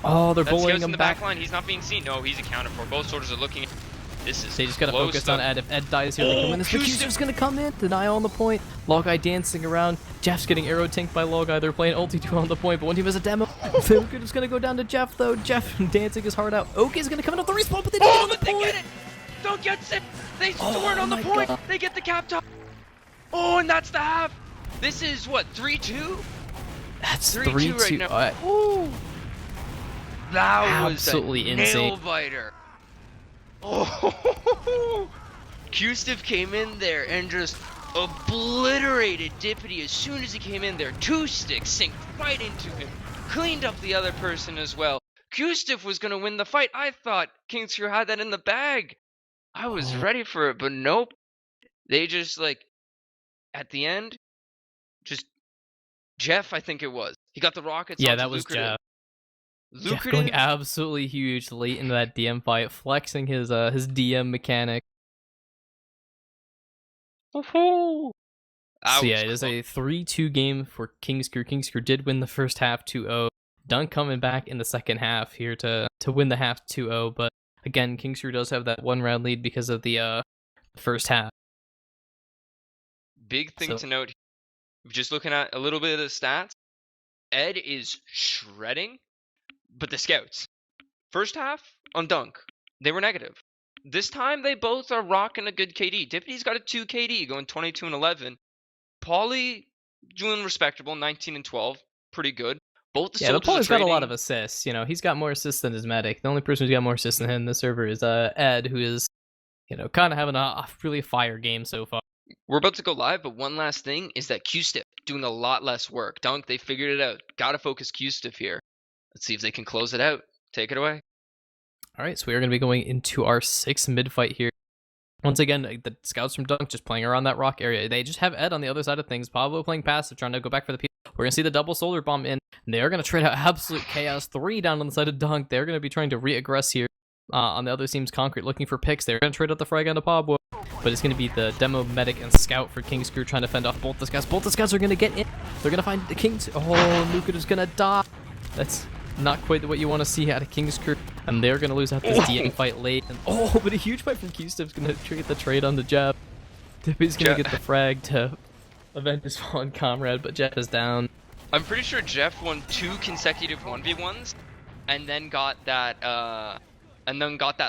B: Oh, they're bullying him back.
C: Line. He's not being seen. No, he's accounted for. Both soldiers are looking. This is
B: they just gotta focus on Ed. If Ed dies here, they can win this. Q-Stiff's gonna come in, deny on the point. Logeye dancing around. Jeff's getting arrow tanked by Logeye. They're playing ulti 2 on the point, but one team has a demo. Lucrative's gonna go down to Jeff though. Jeff dancing his heart out. Oki's gonna come into the respawn, but they don't get on the point.
C: They get it. Don't get it. They weren't on the point. God. They get the cap top. Oh, and that's the half. This is what 3-2.
B: That's 3-2
C: right now. Ooh. That was
B: absolutely
C: a
B: insane.
C: Nail biter. Oh, Q-Stiff came in there and just obliterated Dippity as soon as he came in there. 2 sticks synced right into him, cleaned up the other person as well. Q-Stiff was gonna win the fight. I thought King's Crew had that in the bag. I was ready for it, but nope. They just like at the end, just Jeff, I think it was. He got the rockets.
B: Yeah, that was Jeff. Jeff going absolutely huge late into that DM fight, flexing his DM mechanic.
C: So
B: yeah, it is a 3-2 game for King's Crew. King's Crew did win the first half 2-0. Dunk coming back in the second half here to win the half 2-0, but again, King's Crew does have that 1-round lead because of the first half.
C: Big thing to note, just looking at a little bit of the stats, Ed is shredding. But the scouts, first half on Dunk, they were negative. This time they both are rocking a good KD. Dippity's got a 2 KD going 22 and 11. Paulie doing respectable, 19 and 12, pretty good. Both the soldiers
B: but Paulie's got a lot of assists. You know, he's got more assists than his medic. The only person who's got more assists than him in the server is Ed, who is, you know, kind of having a really fire game so far.
C: We're about to go live, but one last thing is that Q-Stiff doing a lot less work. Dunk, they figured it out. Gotta focus Q-Stiff here. Let's see if they can close it out. Take it away.
B: All right, so we are going to be going into our 6th mid fight here. Once again, the scouts from Dunk just playing around that rock area. They just have Ed on the other side of things. Pablo playing passive, trying to go back for the P. We're going to see the double solar bomb in. And they're going to trade out absolute chaos. 3 down on the side of Dunk. They're going to be trying to re-aggress here. On the other team's concrete, looking for picks. They're going to trade out the frag onto Pablo. But it's going to be the demo medic and scout for King's Crew trying to fend off both the scouts. Both the scouts are going to get in. They're going to find the Kings. Oh, Lucative's going to die. That's not quite what you want to see out of King's Crew. And they're going to lose out this DM fight late. And, but a huge fight from Q-Stiff's going to get the trade on the Jab. Dippy's going to get the frag to avenge his fallen comrade, but Jeff is down.
C: I'm pretty sure Jeff won 2 consecutive 1v1s and then got that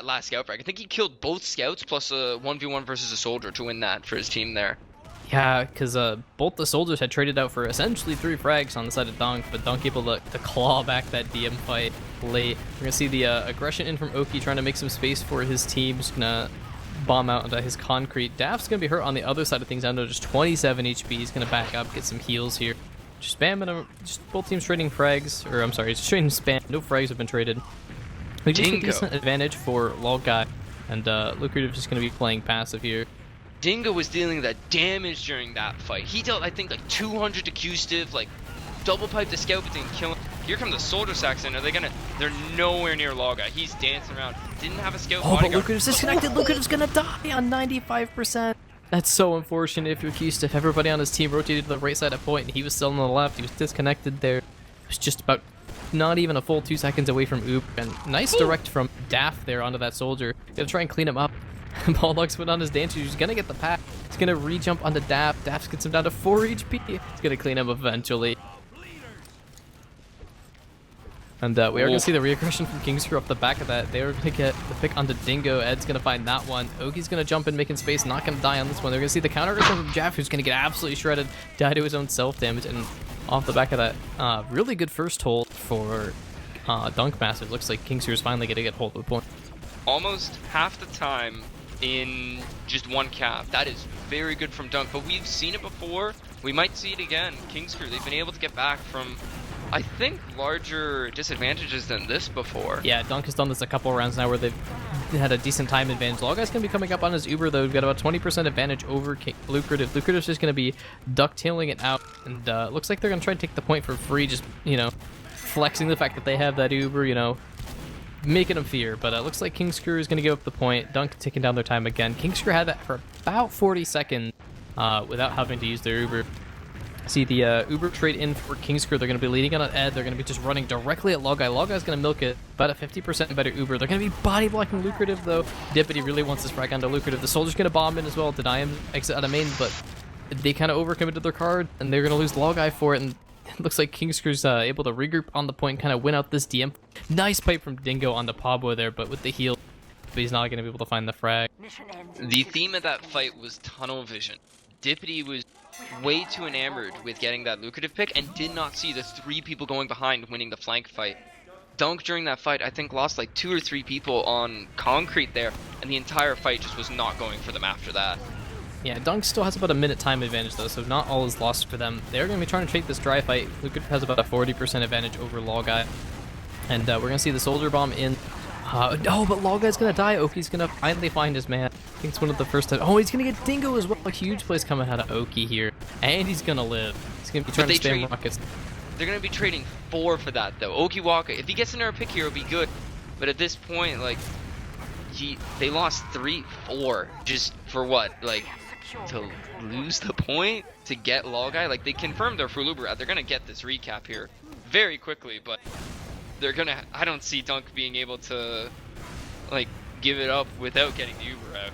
C: last scout frag. I think he killed both scouts plus a 1v1 versus a soldier to win that for his team there.
B: Yeah, because both the soldiers had traded out for essentially 3 frags on the side of Dunk, but Dunk able to claw back that DM fight late. We're going to see the aggression in from Oki trying to make some space for his team. Just going to bomb out into his concrete. Daft's going to be hurt on the other side of things. Down to just 27 HP. He's going to back up, get some heals here. Just spamming them. Just both teams trading frags. Or, I'm sorry, just trading spam. No frags have been traded. We just a decent advantage for Lol Guy. And Lucrative just going to be playing passive here.
C: Dingo was dealing that damage during that fight. He dealt, I think, like 200 to Q-Stiff, like double pipe the scout, but didn't kill him. Here come the soldier sacks in. Are they gonna? They're nowhere near Lol Guy. He's dancing around. Didn't have a scout.
B: Oh, but Lucrative's disconnected. Lucrative's gonna die on 95%. That's so unfortunate if you're Q-Stiff. Everybody on his team rotated to the right side of point, and he was still on the left. He was disconnected there. It was just about not even a full 2 seconds away from Oop. And nice direct from Daft there onto that soldier. Gonna try and clean him up. Bulldog's put on his dance. He's gonna get the pack. He's gonna re-jump onto Daft. Daft gets him down to 4 HP. He's gonna clean him eventually. And we are gonna see the reaggression from King's Crew off the back of that. They were gonna get the pick onto Dingo. Ed's gonna find that one. Oki's gonna jump in, making space, not gonna die on this one. They're gonna see the counter aggression from Jeff, who's gonna get absolutely shredded, die to his own self damage, and off the back of that, really good first hold for Dunk Master. Looks like King's Crew is finally gonna get hold of the point.
C: Almost half the time in just 1 cap. That is very good from Dunk, but we've seen it before. We might see it again. King's Crew, they've been able to get back from, I think, larger disadvantages than this before.
B: Yeah, Dunk has done this a couple rounds now where they've had a decent time advantage. Lol Guy's going to be coming up on his Uber, though. We've got about 20% advantage over Lucrative. Lucrative's just going to be ducktailing it out, and looks like they're going to try to take the point for free, just, flexing the fact that they have that Uber, making them fear. But it looks like King's Crew is going to give up the point. Dunk taking down their time again. King's Crew had that for about 40 seconds without having to use their Uber. See the Uber trade in for King's Crew. They're going to be leading on an Ed. They're going to be just running directly at Lol Guy. Lol Guy's going to milk it. About a 50% better Uber. They're going to be body blocking Lucrative, though. Dippity really wants this frag onto Lucrative. The soldier's going to bomb in as well, deny him exit out of main, but they kind of overcommitted their card, and they're going to lose Lol Guy for it, and it looks like King's Crew's able to regroup on the point, kind of win out this DM. Nice pipe from Dingo on the Pablo there, but with the heal, but he's not going to be able to find the frag.
C: The theme of that fight was tunnel vision. Dippity was way too enamored with getting that Lucrative pick and did not see the 3 people going behind winning the flank fight. Dunk during that fight, I think, lost like 2 or 3 people on concrete there, and the entire fight just was not going for them after that.
B: Yeah, Dunk still has about a minute time advantage, though, so not all is lost for them. They're going to be trying to take this dry fight. Lucrative has about a 40% advantage over Lol Guy. And we're going to see the soldier bomb in. No, but Lol Guy's going to die. Oki's going to finally find his man. I think it's one of the first times. Oh, he's going to get Dingo as well. A huge place coming out of Oki here. And he's going to live. He's going to be trying to spam rockets.
C: They're going to be trading 4 for that, though. Okiwaka, if he gets another pick here, it'll be good. But at this point, like, they lost 3-4 just for what? Like, to lose the point to get Lol Guy? Like, they confirmed their full Uber out. They're going to get this recap here very quickly, but they're going to... I don't see Dunk being able to, like, give it up without getting the Uber out.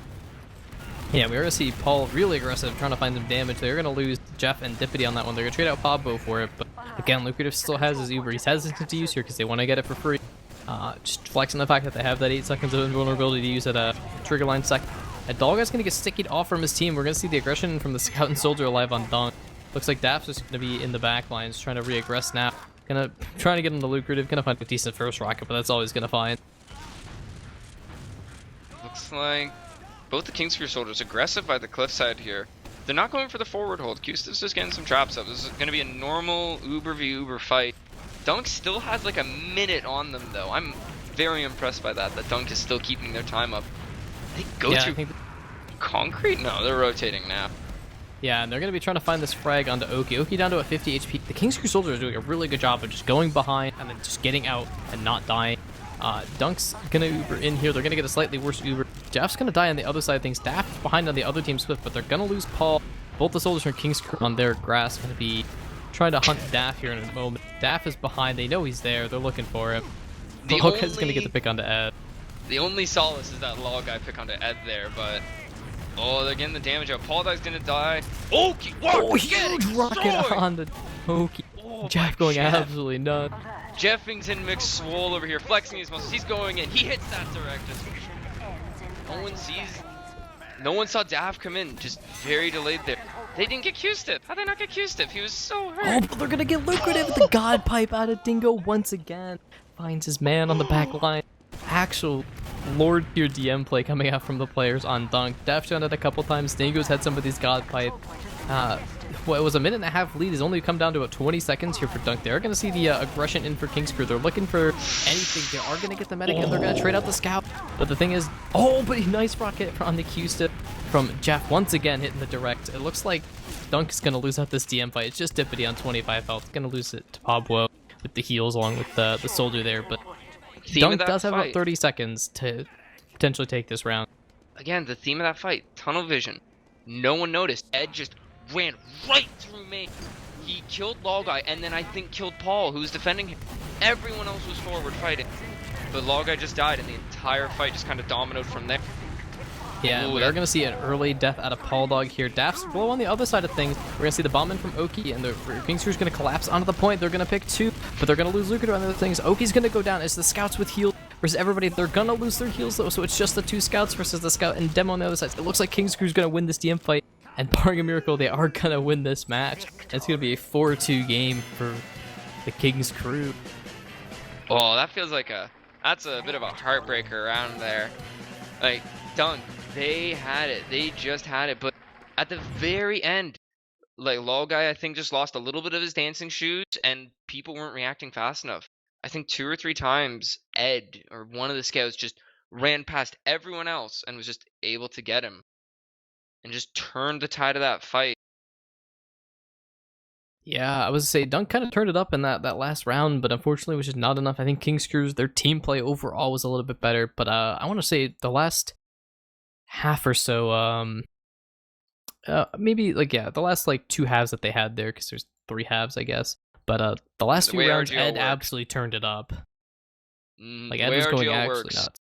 B: Yeah, we're going to see Paul really aggressive, trying to find some damage. They're going to lose Jeff and Dippity on that one. They're going to trade out Pablo for it, but again, Lucrative still has his Uber. He's hesitant to use here because they want to get it for free. Just flexing the fact that they have that 8 seconds of invulnerability to use at a trigger line sec. And Lol Guy's going to get stickied off from his team. We're going to see the aggression from the Scout and Soldier alive on Dunk. Looks like Daft's just going to be in the back lines trying to re-aggress now. Trying to get him to Lucrative. Gonna find a decent first rocket, but that's all he's going to find.
C: Looks like both the King's Crew soldiers aggressive by the cliffside here. They're not going for the forward hold. Q-Stiff's just getting some traps up. This is going to be a normal Uber v Uber fight. Dunk still has like a minute on them, though. I'm very impressed by that Dunk is still keeping their time up. They go through concrete? No, they're rotating now.
B: Yeah, and they're going to be trying to find this frag onto Oki. Oki down to a 50 HP. The King's Crew Soldier is doing a really good job of just going behind and then just getting out and not dying. Dunk's going to Uber in here. They're going to get a slightly worse Uber. Jeff's going to die on the other side of things. Daft's behind on the other team's Swift, but they're going to lose Paul. Both the soldiers from King's Crew on their grass going to be trying to hunt Daft here in a moment. Daft is behind. They know he's there. They're looking for him. Loguy's going to get the pick onto Ed.
C: The only solace is that Loguy pick onto Ed there, but... Oh, they're getting the damage out. Paul Dog's gonna die. Oki!
B: Oh, huge rocket on the Oki.
C: Oh,
B: Jeff going absolutely nuts.
C: Jeffington McSwole over here flexing his muscles. He's going in. He hits that direct. No one saw Daft come in. Just very delayed there. They didn't get Q-Stip. How'd they not get Q-Stip? He was so hurt.
B: Oh, but they're gonna get lucrative with the God Pipe out of Dingo once again. Finds his man on the back line. Actual Lord tier DM play coming out from the players on Dunk. Daft done it a couple times. Dingo's had some of these God Pipe. Well, it was a 1.5-minute lead. It's only come down to about 20 seconds here for Dunk. They're going to see the aggression in for King's Crew. They're looking for anything. They are going to get the medic and they're going to trade out the scout. But the thing is, oh, but a nice rocket on the Q-Stip from Jeff once again hitting the direct. It looks like Dunk is going to lose out this DM fight. It's just Dippity on 25 health. Going to lose it to Pablo with the heals along with the soldier there. But Dunk does have about 30 seconds to potentially take this round.
C: Again, the theme of that fight, tunnel vision. No one noticed. Ed just ran right through me. He killed Loguy and then I think killed Paul, who was defending him. Everyone else was forward fighting. But Loguy just died and the entire fight just kind of dominoed from there.
B: Yeah,
C: Ooh,
B: we're going to see an early death out of Paul Dog here. Daft's blow on the other side of things. We're going to see the bombman from Oki, and the King's Crew's going to collapse onto the point. They're going to pick two, but they're going to lose Lucrative on the other things. Oki's going to go down. It's the scouts with heals versus everybody. They're going to lose their heals, though, so it's just the two scouts versus the scout and Demo on the other side. It looks like King's Crew's going to win this DM fight, and barring a miracle, they are going to win this match. It's going to be a 4-2 game for the King's Crew.
C: Oh, that feels like that's a bit of a heartbreaker around there. Like, Dunk. They had it. They just had it. But at the very end, like, Loguy, I think, just lost a little bit of his dancing shoes, and people weren't reacting fast enough. I think 2 or 3 times, Ed, or one of the scouts, just ran past everyone else and was just able to get him. And just turned the tide of that fight.
B: Yeah, I was to say, Dunk kind of turned it up in that last round, but unfortunately it was just not enough. I think King's Crew's, their team play overall was a little bit better, but I want to say the last half or so, maybe, like, yeah, the last, like, 2 halves that they had there, because there's 3 halves, I guess, but the last 2 rounds,
C: RGL
B: Ed
C: works.
B: absolutely turned it up. Like, Ed
C: The way
B: was going
C: RGL
B: actually
C: works,
B: nuts.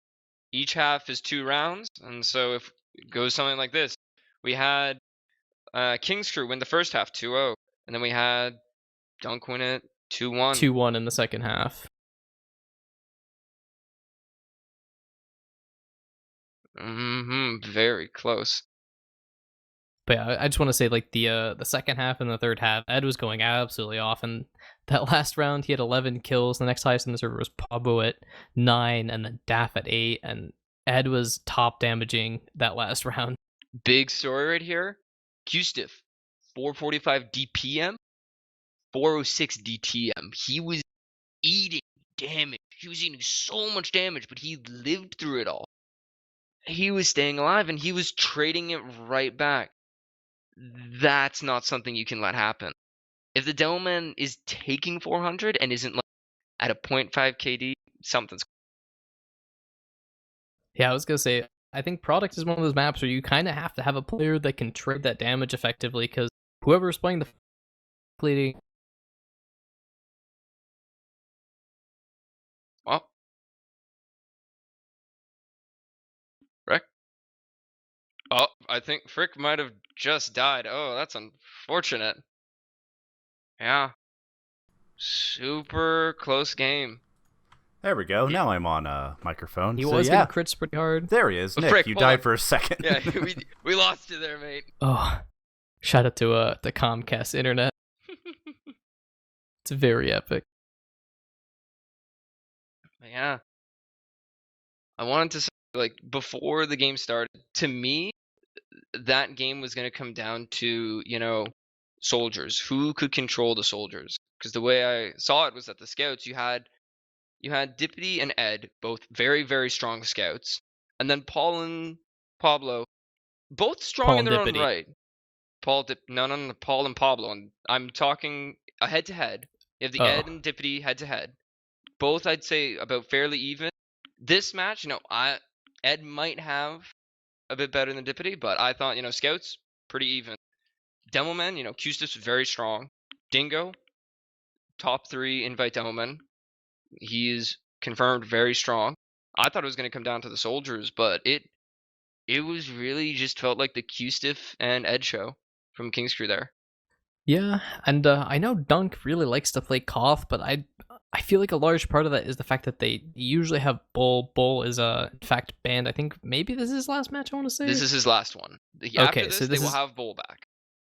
C: each half is 2 rounds, and so if it goes something like this, we had King's Crew win the first half 2-0, and then we had Dunk win it 2-1.
B: 2-1 in the second half.
C: Very close.
B: But yeah, I just want to say, like, the second half and the third half, Ed was going absolutely off. And that last round, he had 11 kills. The next highest in the server was Pablo at 9, and then Daff at 8. And Ed was top damaging that last round.
C: Big story right here. Q-Stiff, 445 DPM, 406 DTM. He was eating damage. He was eating so much damage, but he lived through it all. He was staying alive, and he was trading it right back. That's not something you can let happen. If the Demoman is taking 400 and isn't like at a 0.5 KD, something's...
B: Yeah, I was going to say, I think Product is one of those maps where you kind of have to have a player that can trade that damage effectively, because whoever's playing the leading...
C: Well, Frick? Oh, I think Frick might have just died. Oh, that's unfortunate. Yeah. Super close game.
D: There we go. Now I'm on a microphone.
B: He
D: so
B: was
D: yeah.
B: getting crits pretty hard.
D: There he is. Nick,
C: Frick,
D: you
C: hold
D: died
C: on.
D: for a second.
C: Yeah, we lost you there, mate.
B: Oh, shout out to the Comcast internet. It's very epic.
C: Yeah. I wanted to say, like, before the game started, to me, that game was going to come down to, soldiers. Who could control the soldiers? Because the way I saw it was that the scouts, you had Dippity and Ed, both very, very strong scouts. And then Paul and Pablo both strong
B: Paul
C: in
B: and
C: their own
B: Dippity.
C: right. No, Paul and Pablo. And I'm talking a head-to-head. You have the Ed and Dippity head-to-head. Both, I'd say, about fairly even. This match, Ed might have a bit better than Dippity, but I thought, Scouts, pretty even. Demoman, Custis very strong. Dingo, top 3 invite Demoman. He is confirmed very strong. I thought it was going to come down to the soldiers, but it was really just felt like the Q-Stiff and Ed show from King's Crew there.
B: Yeah, and I know Dunk really likes to play Koth, but I feel like a large part of that is the fact that they usually have Bull. Bull is in fact banned. I think maybe this is his last match, I want to say.
C: This is his last one.
B: Okay,
C: After this,
B: so
C: they will have Bull back.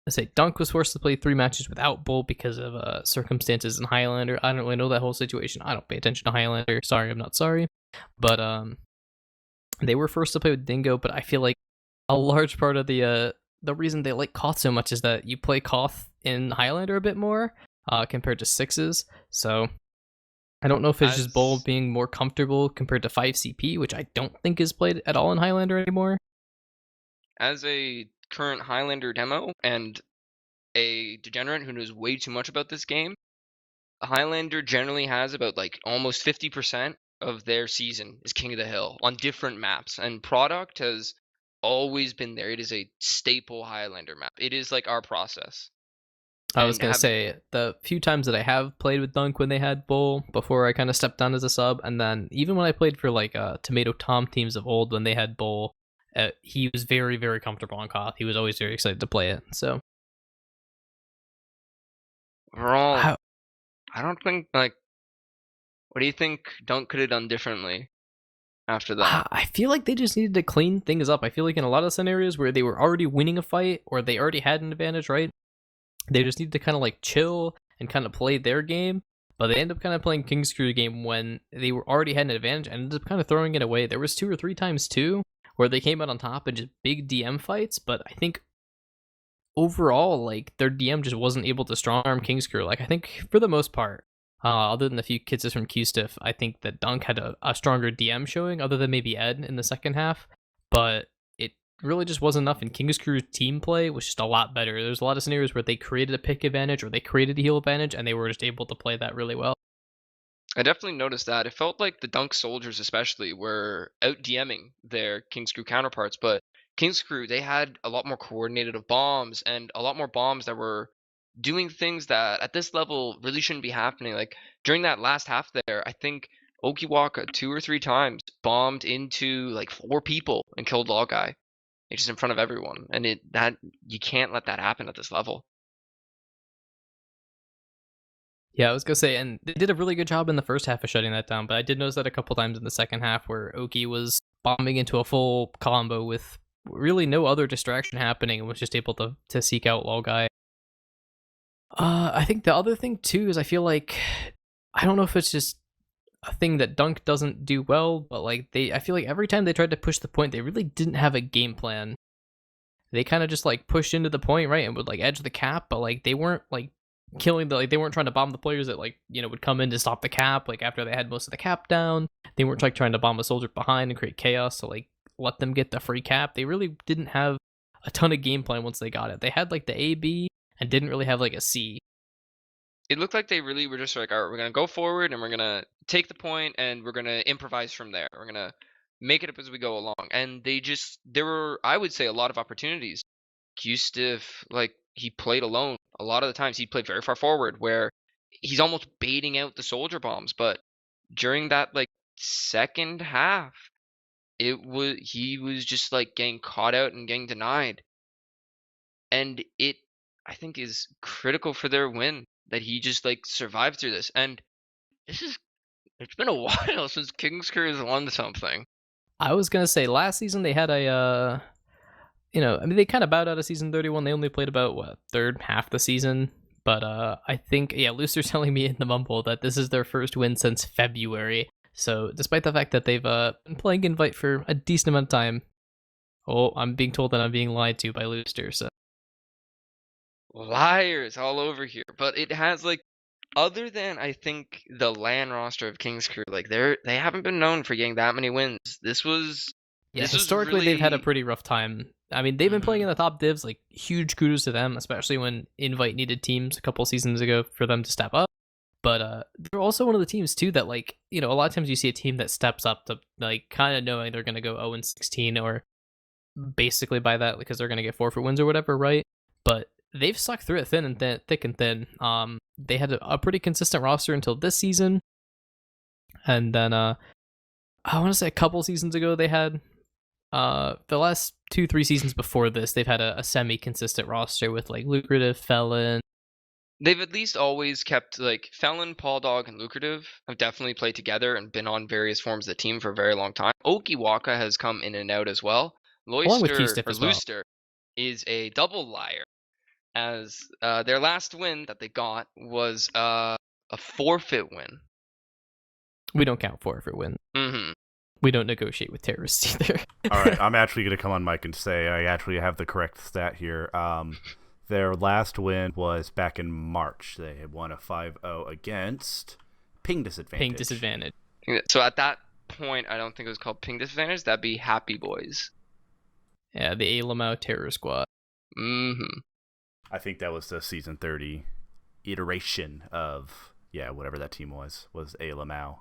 B: I say Dunk was forced to play 3 matches without Bull because of circumstances in Highlander. I don't really know that whole situation. I don't pay attention to Highlander. Sorry, I'm not sorry. But they were forced to play with Dingo, but I feel like a large part of the reason they like Koth so much is that you play Koth in Highlander a bit more compared to 6s. So I don't know if it's just Bull being more comfortable compared to 5 CP, which I don't think is played at all in Highlander anymore.
C: As a current Highlander demo and a degenerate who knows way too much about this game, Highlander generally has about almost 50% of their season is King of the Hill on different maps, and product has always been there. It is a staple Highlander map. It is like our process.
B: I was going to say, the few times that I have played with Dunk when they had Bull, before I kind of stepped down as a sub, and then even when I played for Tomato Tom teams of old when they had Bull, he was very, very comfortable on Koth. He was always very excited to play it. So
C: overall, I don't think what do you think Dunk could have done differently after that?
B: I feel like they just needed to clean things up. I feel like in a lot of scenarios where they were already winning a fight or they already had an advantage, right? They just need to kind of chill and kind of play their game, but they end up kind of playing King's Crew game when they were already had an advantage and ended up kind of throwing it away. There was 2 or 3 times too where they came out on top in just big DM fights, but I think overall their DM just wasn't able to strong arm King's Crew. I think for the most part, other than a few kisses from Q-Stiff, I think that Dunk had a stronger DM showing, other than maybe Ed in the second half, but really just wasn't enough. In King's Crew's team play was just a lot better. There's a lot of scenarios where they created a pick advantage or they created a heal advantage, and they were just able to play that really well.
C: I definitely noticed that. It felt like the Dunk soldiers especially were out DMing their King's Crew counterparts, but King's Crew, they had a lot more coordinated of bombs and a lot more bombs that were doing things that at this level really shouldn't be happening. During that last half there, I think Okiwaka 2 or 3 times bombed into 4 people and killed Law Guy. Just in front of everyone, and you can't let that happen at this level.
B: Yeah, I was gonna say, and they did a really good job in the first half of shutting that down, but I did notice that a couple times in the second half where Oki was bombing into a full combo with really no other distraction happening and was just able to seek out Law Guy. I think the other thing too is I feel like, I don't know if it's just a thing that Dunk doesn't do well, but I feel like every time they tried to push the point, they really didn't have a game plan. They kind of just pushed into the point, right, and would edge the cap, but they weren't killing they weren't trying to bomb the players that would come in to stop the cap after they had most of the cap down. They weren't trying to bomb a soldier behind and create chaos to let them get the free cap. They really didn't have a ton of game plan once they got it. They had the A, B, and didn't really have a C.
C: It looked like they really were just all right, we're going to go forward and we're going to take the point and we're going to improvise from there. We're going to make it up as we go along. And there were, I would say, a lot of opportunities. Q-Stiff, he played alone. A lot of the times he played very far forward where he's almost baiting out the soldier bombs. But during that second half, he was just getting caught out and getting denied. And it, I think, is critical for their win that he just survived through this. And it's been a while since King's Crew has won something.
B: I was gonna say last season they had a they kind of bowed out of season 31. They only played about third half the season, but I think Looster's telling me in the mumble that this is their first win since February. So despite the fact that they've been playing Invite for a decent amount of time, I'm being told that I'm being lied to by Looster. So
C: liars all over here. But it has other than I think the LAN roster of King's Crew, they haven't been known for getting that many wins. Historically
B: they've had a pretty rough time I mean, they've been playing in the top divs, like huge kudos to them, especially when Invite needed teams a couple seasons ago for them to step up. But they're also one of the teams too that, like, you know, a lot of times you see a team that steps up to like kind of knowing they're going to go 0-16 or basically by that because they're going to get forfeit wins or whatever, right? But they've sucked through it thin and thick and thin. They had a pretty consistent roster until this season, and then I want to say a couple seasons ago they had the last 2-3 seasons before this they've had a semi-consistent roster with like Lucrative, Felon.
C: They've at least always kept, like, Felon, Paul Dog, and Lucrative have definitely played together and been on various forms of the team for a very long time. Okiwaka has come in and out as well.
B: Along with
C: Loyster,
B: Q-Stiff
C: or
B: as well.
C: Looster, is a double liar, as their last win that they got was a forfeit win.
D: Mm-hmm.
B: We don't count forfeit win. We don't negotiate with terrorists either.
D: All right, I'm actually going to come on mic and say I actually have the correct stat here. Their last win was back in March. They had won a 5-0 against Ping Disadvantage.
B: Ping Disadvantage.
C: So at that point, I don't think it was called Ping Disadvantage. That'd be Happy Boys.
B: Yeah, the Alamau Terror Squad.
D: I think that was the season 30 iteration of, whatever that team was Alamau.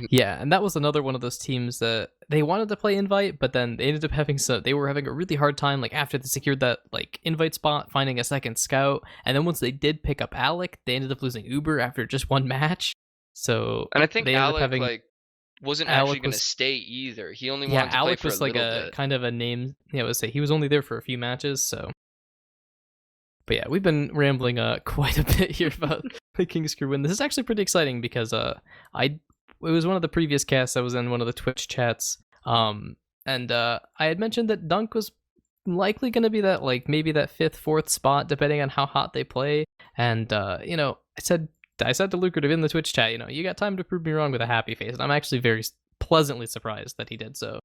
B: Yeah, and that was another one of those teams that they wanted to play Invite, but then they ended up they were having a really hard time, like, after they secured that, like, Invite spot, finding a second scout, and then once they did pick up Alec, they ended up losing Uber after just one match. So,
C: and I think
B: they
C: Alec,
B: having,
C: like, wasn't
B: Alec
C: actually going to
B: was,
C: stay either. He only wanted to
B: Alec
C: play for
B: was
C: a
B: like
C: little bit.
B: Kind of a name. Yeah, I would say he was only there for a few matches, so. But yeah, we've been rambling quite a bit here about the King's Crew win. This is actually pretty exciting because it was one of the previous casts I was in, one of the Twitch chats, and I had mentioned that Dunk was likely going to be that, like, maybe that 5th, 4th spot, depending on how hot they play, and, you know, I said to Lucrative in the Twitch chat, you know, you got time to prove me wrong with a happy face, and I'm actually very pleasantly surprised that he did so.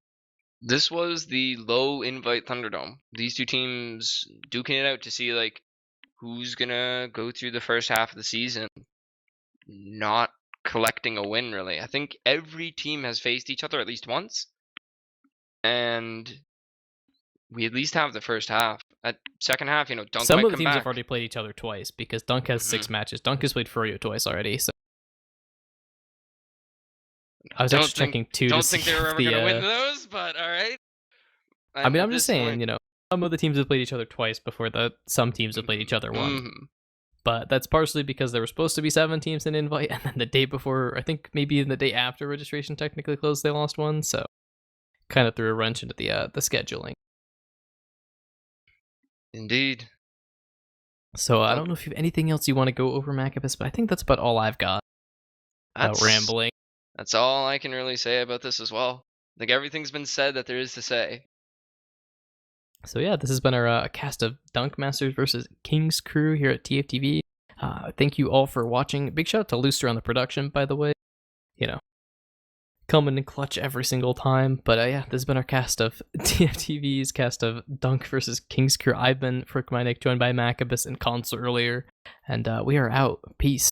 C: This was the low invite Thunderdome. These two teams duking it out to see, like, who's going to go through the first half of the season, not collecting a win, really. I think every team has faced each other at least once, and we at least have the first half. At second half, you know, Dunk
B: Some
C: might
B: of the
C: come
B: teams
C: back.
B: have already played each other twice because Dunk has 6 matches. Dunk has played Furio twice already, so I was actually checking too.
C: Don't
B: to
C: think
B: see
C: they were
B: if
C: ever going to win those, but all right.
B: I mean, I'm just saying, you know, some of the teams have played each other twice before some teams have played each other once. But that's partially because there were supposed to be 7 teams in Invite, and then the day before, I think maybe even the day after registration technically closed, they lost one, so kind of threw a wrench into the scheduling.
C: Indeed.
B: So I don't know if you have anything else you want to go over, Makkabeus, but I think that's about all I've got. Rambling.
C: That's all I can really say about this as well. I think everything's been said that there is to say.
B: So yeah, this has been our cast of Dunk Masters versus King's Crew here at TFTV. Thank you all for watching. Big shout out to Looster on the production, by the way. You know, coming in clutch every single time. But yeah, this has been our cast of TFTV's cast of Dunk versus King's Crew. I've been FrickMyNick, joined by Makkabeus and Console earlier. And we are out. Peace.